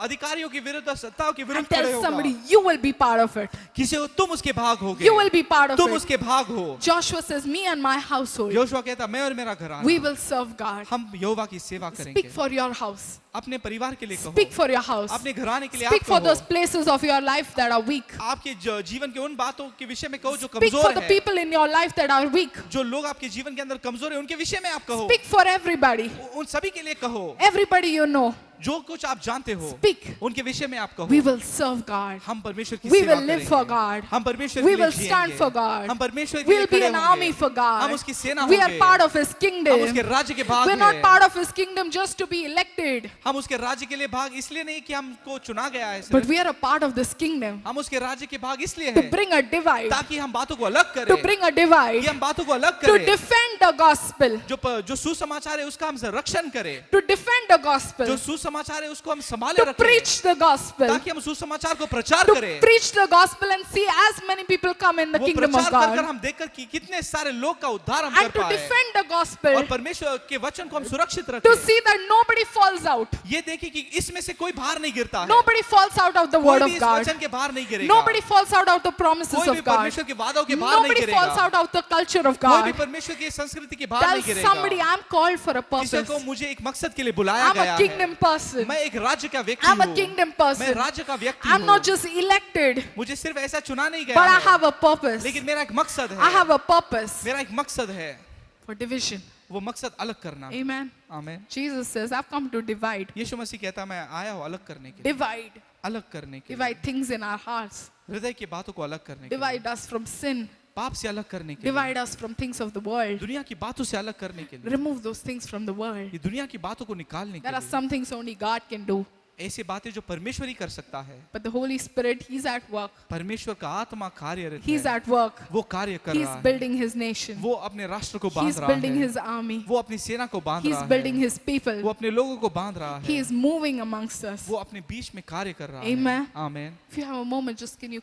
अधिकारियों के विरुद्ध, सत्ताओं के विरुद्ध And खड़े tell होगा, somebody, you will be part of it. किसी को तुम उसके भाग होगे, You will be part of तुम it. उसके भाग हो। Joshua says, me and my household, Joshua कहता, मैं और मेरा घराना we will serve God. हम यहोवा की सेवा Speak करेंगे। for your house. अपने परिवार के लिए Speak कहो, for your house. अपने घराने के लिए Speak आप for कहो, those places of your life that are weak. आपके जीवन के उन बातों के विषय में कहो जो Speak for कमजोर the है, people in your life that are weak. जो लोग आपके जीवन के अंदर कमजोर है, उनके विषय में आप कहो, Speak for everybody. उन सभी के लिए कहो, Everybody you know. जो कुछ आप जानते हो, Speak. उनके विषय में आप कहो। We will serve God. हम परमेश्वर की We सेवा will live करेंगे, for God. हम परमेश्वर We के लिए will stand जिएंगे, for God. हम परमेश्वर के We'll लिए be खड़े an होंगे, army for God. हम उसकी सेना We are होंगे, part of His हम kingdom. उसके राज्य के भाग We're not हैं, part of His kingdom just to be elected, हम उसके राज्य के लिए भाग इसलिए नहीं कि हमको चुना गया है but सिर्फ, we are a part of this kingdom हम उसके राज्य के भाग इसलिए to हैं bring a divide, ताकि हम बातों को अलग to करें, bring a कि divide, हम बातों को अलग to करें, defend the gospel, जो सुसमाचार है उसका हम रक्षण करें, to defend the जो gospel, सुसमाचार है उसको हम संभाले to रखें, preach the gospel, ताकि हम सुसमाचार को प्रचार to करें, preach the gospel and see as many people come in the वो kingdom प्रचार of कर कर God, हम देखकर कि कितने सारे लोग का उद्धार हम and कर to पाए, defend the और gospel, परमेश्वर के वचन को हम सुरक्षित to रखें, see that nobody falls out, ये देखें कि इसमें से कोई बाहर नहीं गिरता है, nobody falls out of the कोई word भी of इस God, वचन के बाहर नहीं गिरेगा, nobody falls out of the promises कोई भी of God, परमेश्वर के वादों के बाहर नहीं nobody falls गिरेगा, out of the culture of कोई भी God. परमेश्वर की संस्कृति के बाहर Tell नहीं somebody, गिरेगा, I'm called for a किसी purpose. को मुझे एक मकसद के लिए बुलाया I'm गया a है, kingdom person. मैं एक राज्य का व्यक्ति I'm a हूँ, kingdom मैं person. राज्य का व्यक्ति I'm हूँ, not just elected, मुझे सिर्फ ऐसा चुना नहीं गया but I है, have a purpose. लेकिन मेरा एक मकसद I है, have a purpose मेरा एक मकसद है, for division. वो मकसद अलग करना। Amen. आमीन। Jesus says, I've come to divide. यीशु मसीह कहता है, मैं आया हूँ अलग करने के लिए, Divide. अलग करने के लिए, Divide things in our hearts. हृदय की बातों को अलग करने के लिए, Divide us from sin. पाप से अलग करने के लिए, Divide us from things of the world. दुनिया की बातों से अलग करने के लिए, Remove those things from the world. ये दुनिया की बातों को निकालने के There are लिए, some things only God can do. ऐसी बातें जो परमेश्वर ही कर सकता है। But the Holy Spirit, He's at work. परमेश्वर का आत्मा कार्यरत He's है, at work. वो कार्य कर He's रहा है, building His nation. वो अपने राष्ट्र को बांध He's रहा building है, His army. वो अपनी सेना को बांध He's रहा building है, His people. वो अपने लोगों को बांध रहा He है, is moving amongst us. वो अपने बीच में कार्य कर रहा Amen. है। आमीन। If you have a moment, just can you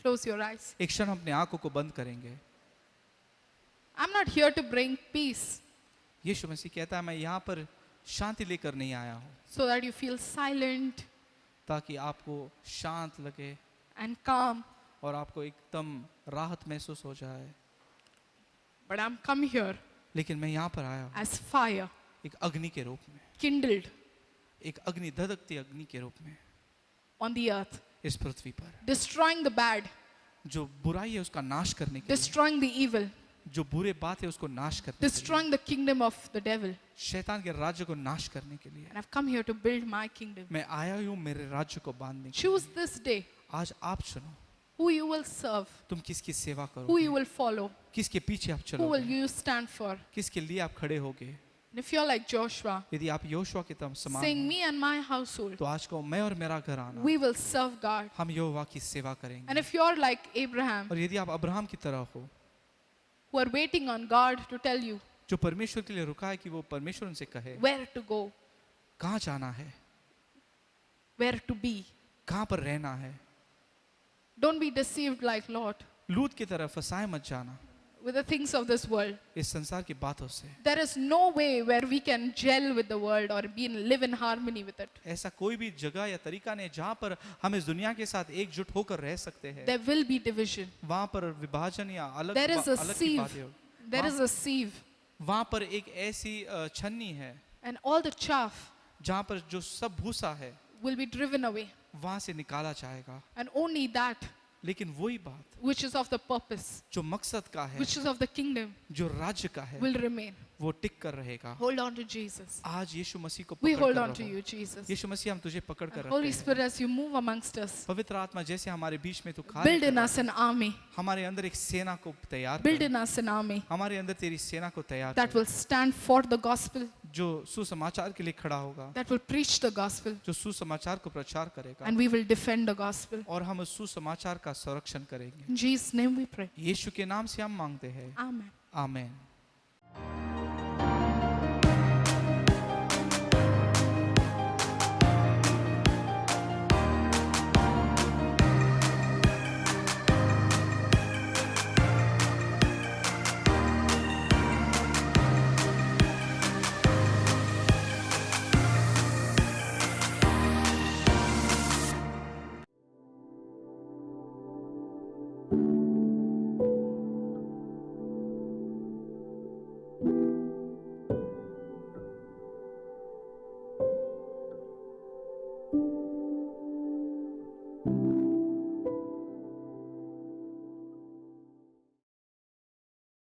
close your eyes? एक क्षण अपने आंखों को बंद करेंगे। I'm not here to bring peace यीशु मसीह कहता है मैं यहाँ पर शांति लेकर नहीं आया हूँ so that you feel silent ताकि आपको शांत लगे and calm. और आपको एकदम राहत महसूस हो जाए, But I'm come here लेकिन मैं यहाँ पर आया हूँ as fire, एक अग्नि के रूप में, kindled एक अग्नि, धधकती अग्नि के रूप में on the earth, इस पृथ्वी पर, destroying the bad, जो बुराई है उसका नाश करने के लिए, destroying the evil, जो बुरे बात है उसको नाश करने के लिए, destroying the kingdom of the devil. शैतान के राज्य को नाश करने के लिए And I've come here to build my kingdom. मैं आया हूँ मेरे राज्य को बांधने के Choose this day लिए। आज आप चुनो who you will serve, तुम किसकी सेवा who करोगे, you will follow, किसके पीछे आप who will चलोगे, you stand for. किसके लिए आप खड़े होगे। And if you're like Joshua, यदि आप योशुआ के तम समान saying हैं, me and my household, तो आज को मैं और मेरा घर आना we will serve God. हम यहोवा की सेवा And करेंगे। if you're like Abraham, और यदि आप अब्राहम की तरह हो who are waiting on God to tell you जो परमेश्वर के लिए रुका है कि वो परमेश्वर उनसे कहे where to go, कहाँ जाना है, where to be, कहाँ पर रहना है, don't be deceived like Lot लूत की तरह फंसाए मत जाना with the things of this world. इस संसार की बातों से। There is no way where we can gel with the world or live in harmony with it. ऐसा कोई भी जगह या तरीका नहीं जहाँ पर हम इस दुनिया के साथ एकजुट होकर रह सकते हैं। There will be division. वहाँ पर विभाजन या अलग There is a अलग की sieve. बातें हो। There is a sieve, वहाँ पर एक ऐसी छन्नी है and all the chaff जहाँ पर जो सब भूसा है will be driven away. वहाँ से निकाला जाएगा, And only that लेकिन वही बात which is of the purpose, जो मकसद का है, which is of the kingdom, जो राज्य का है, will remain. वो टिक कर रहेगा। Hold on to Jesus. आज यीशु मसीह को We पकड़ hold कर on to रहो। you, Jesus. यीशु मसीह हम तुझे पकड़ कर And रखते Holy हैं। Spirit, as you move amongst us, पवित्र आत्मा जैसे हमारे बीच में तू कार्य build कर in रहा us an army. है, हमारे अंदर एक सेना को तैयार Build कर, in us an army हमारे अंदर तेरी सेना को तैयार that कर, will stand for the gospel, जो सुसमाचार के लिए खड़ा होगा, that will preach the gospel, जो सुसमाचार को प्रचार करेगा, and we will defend the gospel. और हम उस सुसमाचार का संरक्षण करेंगे। In Jesus' name we pray. यीशु के नाम से हम मांगते हैं, Amen. आमेन।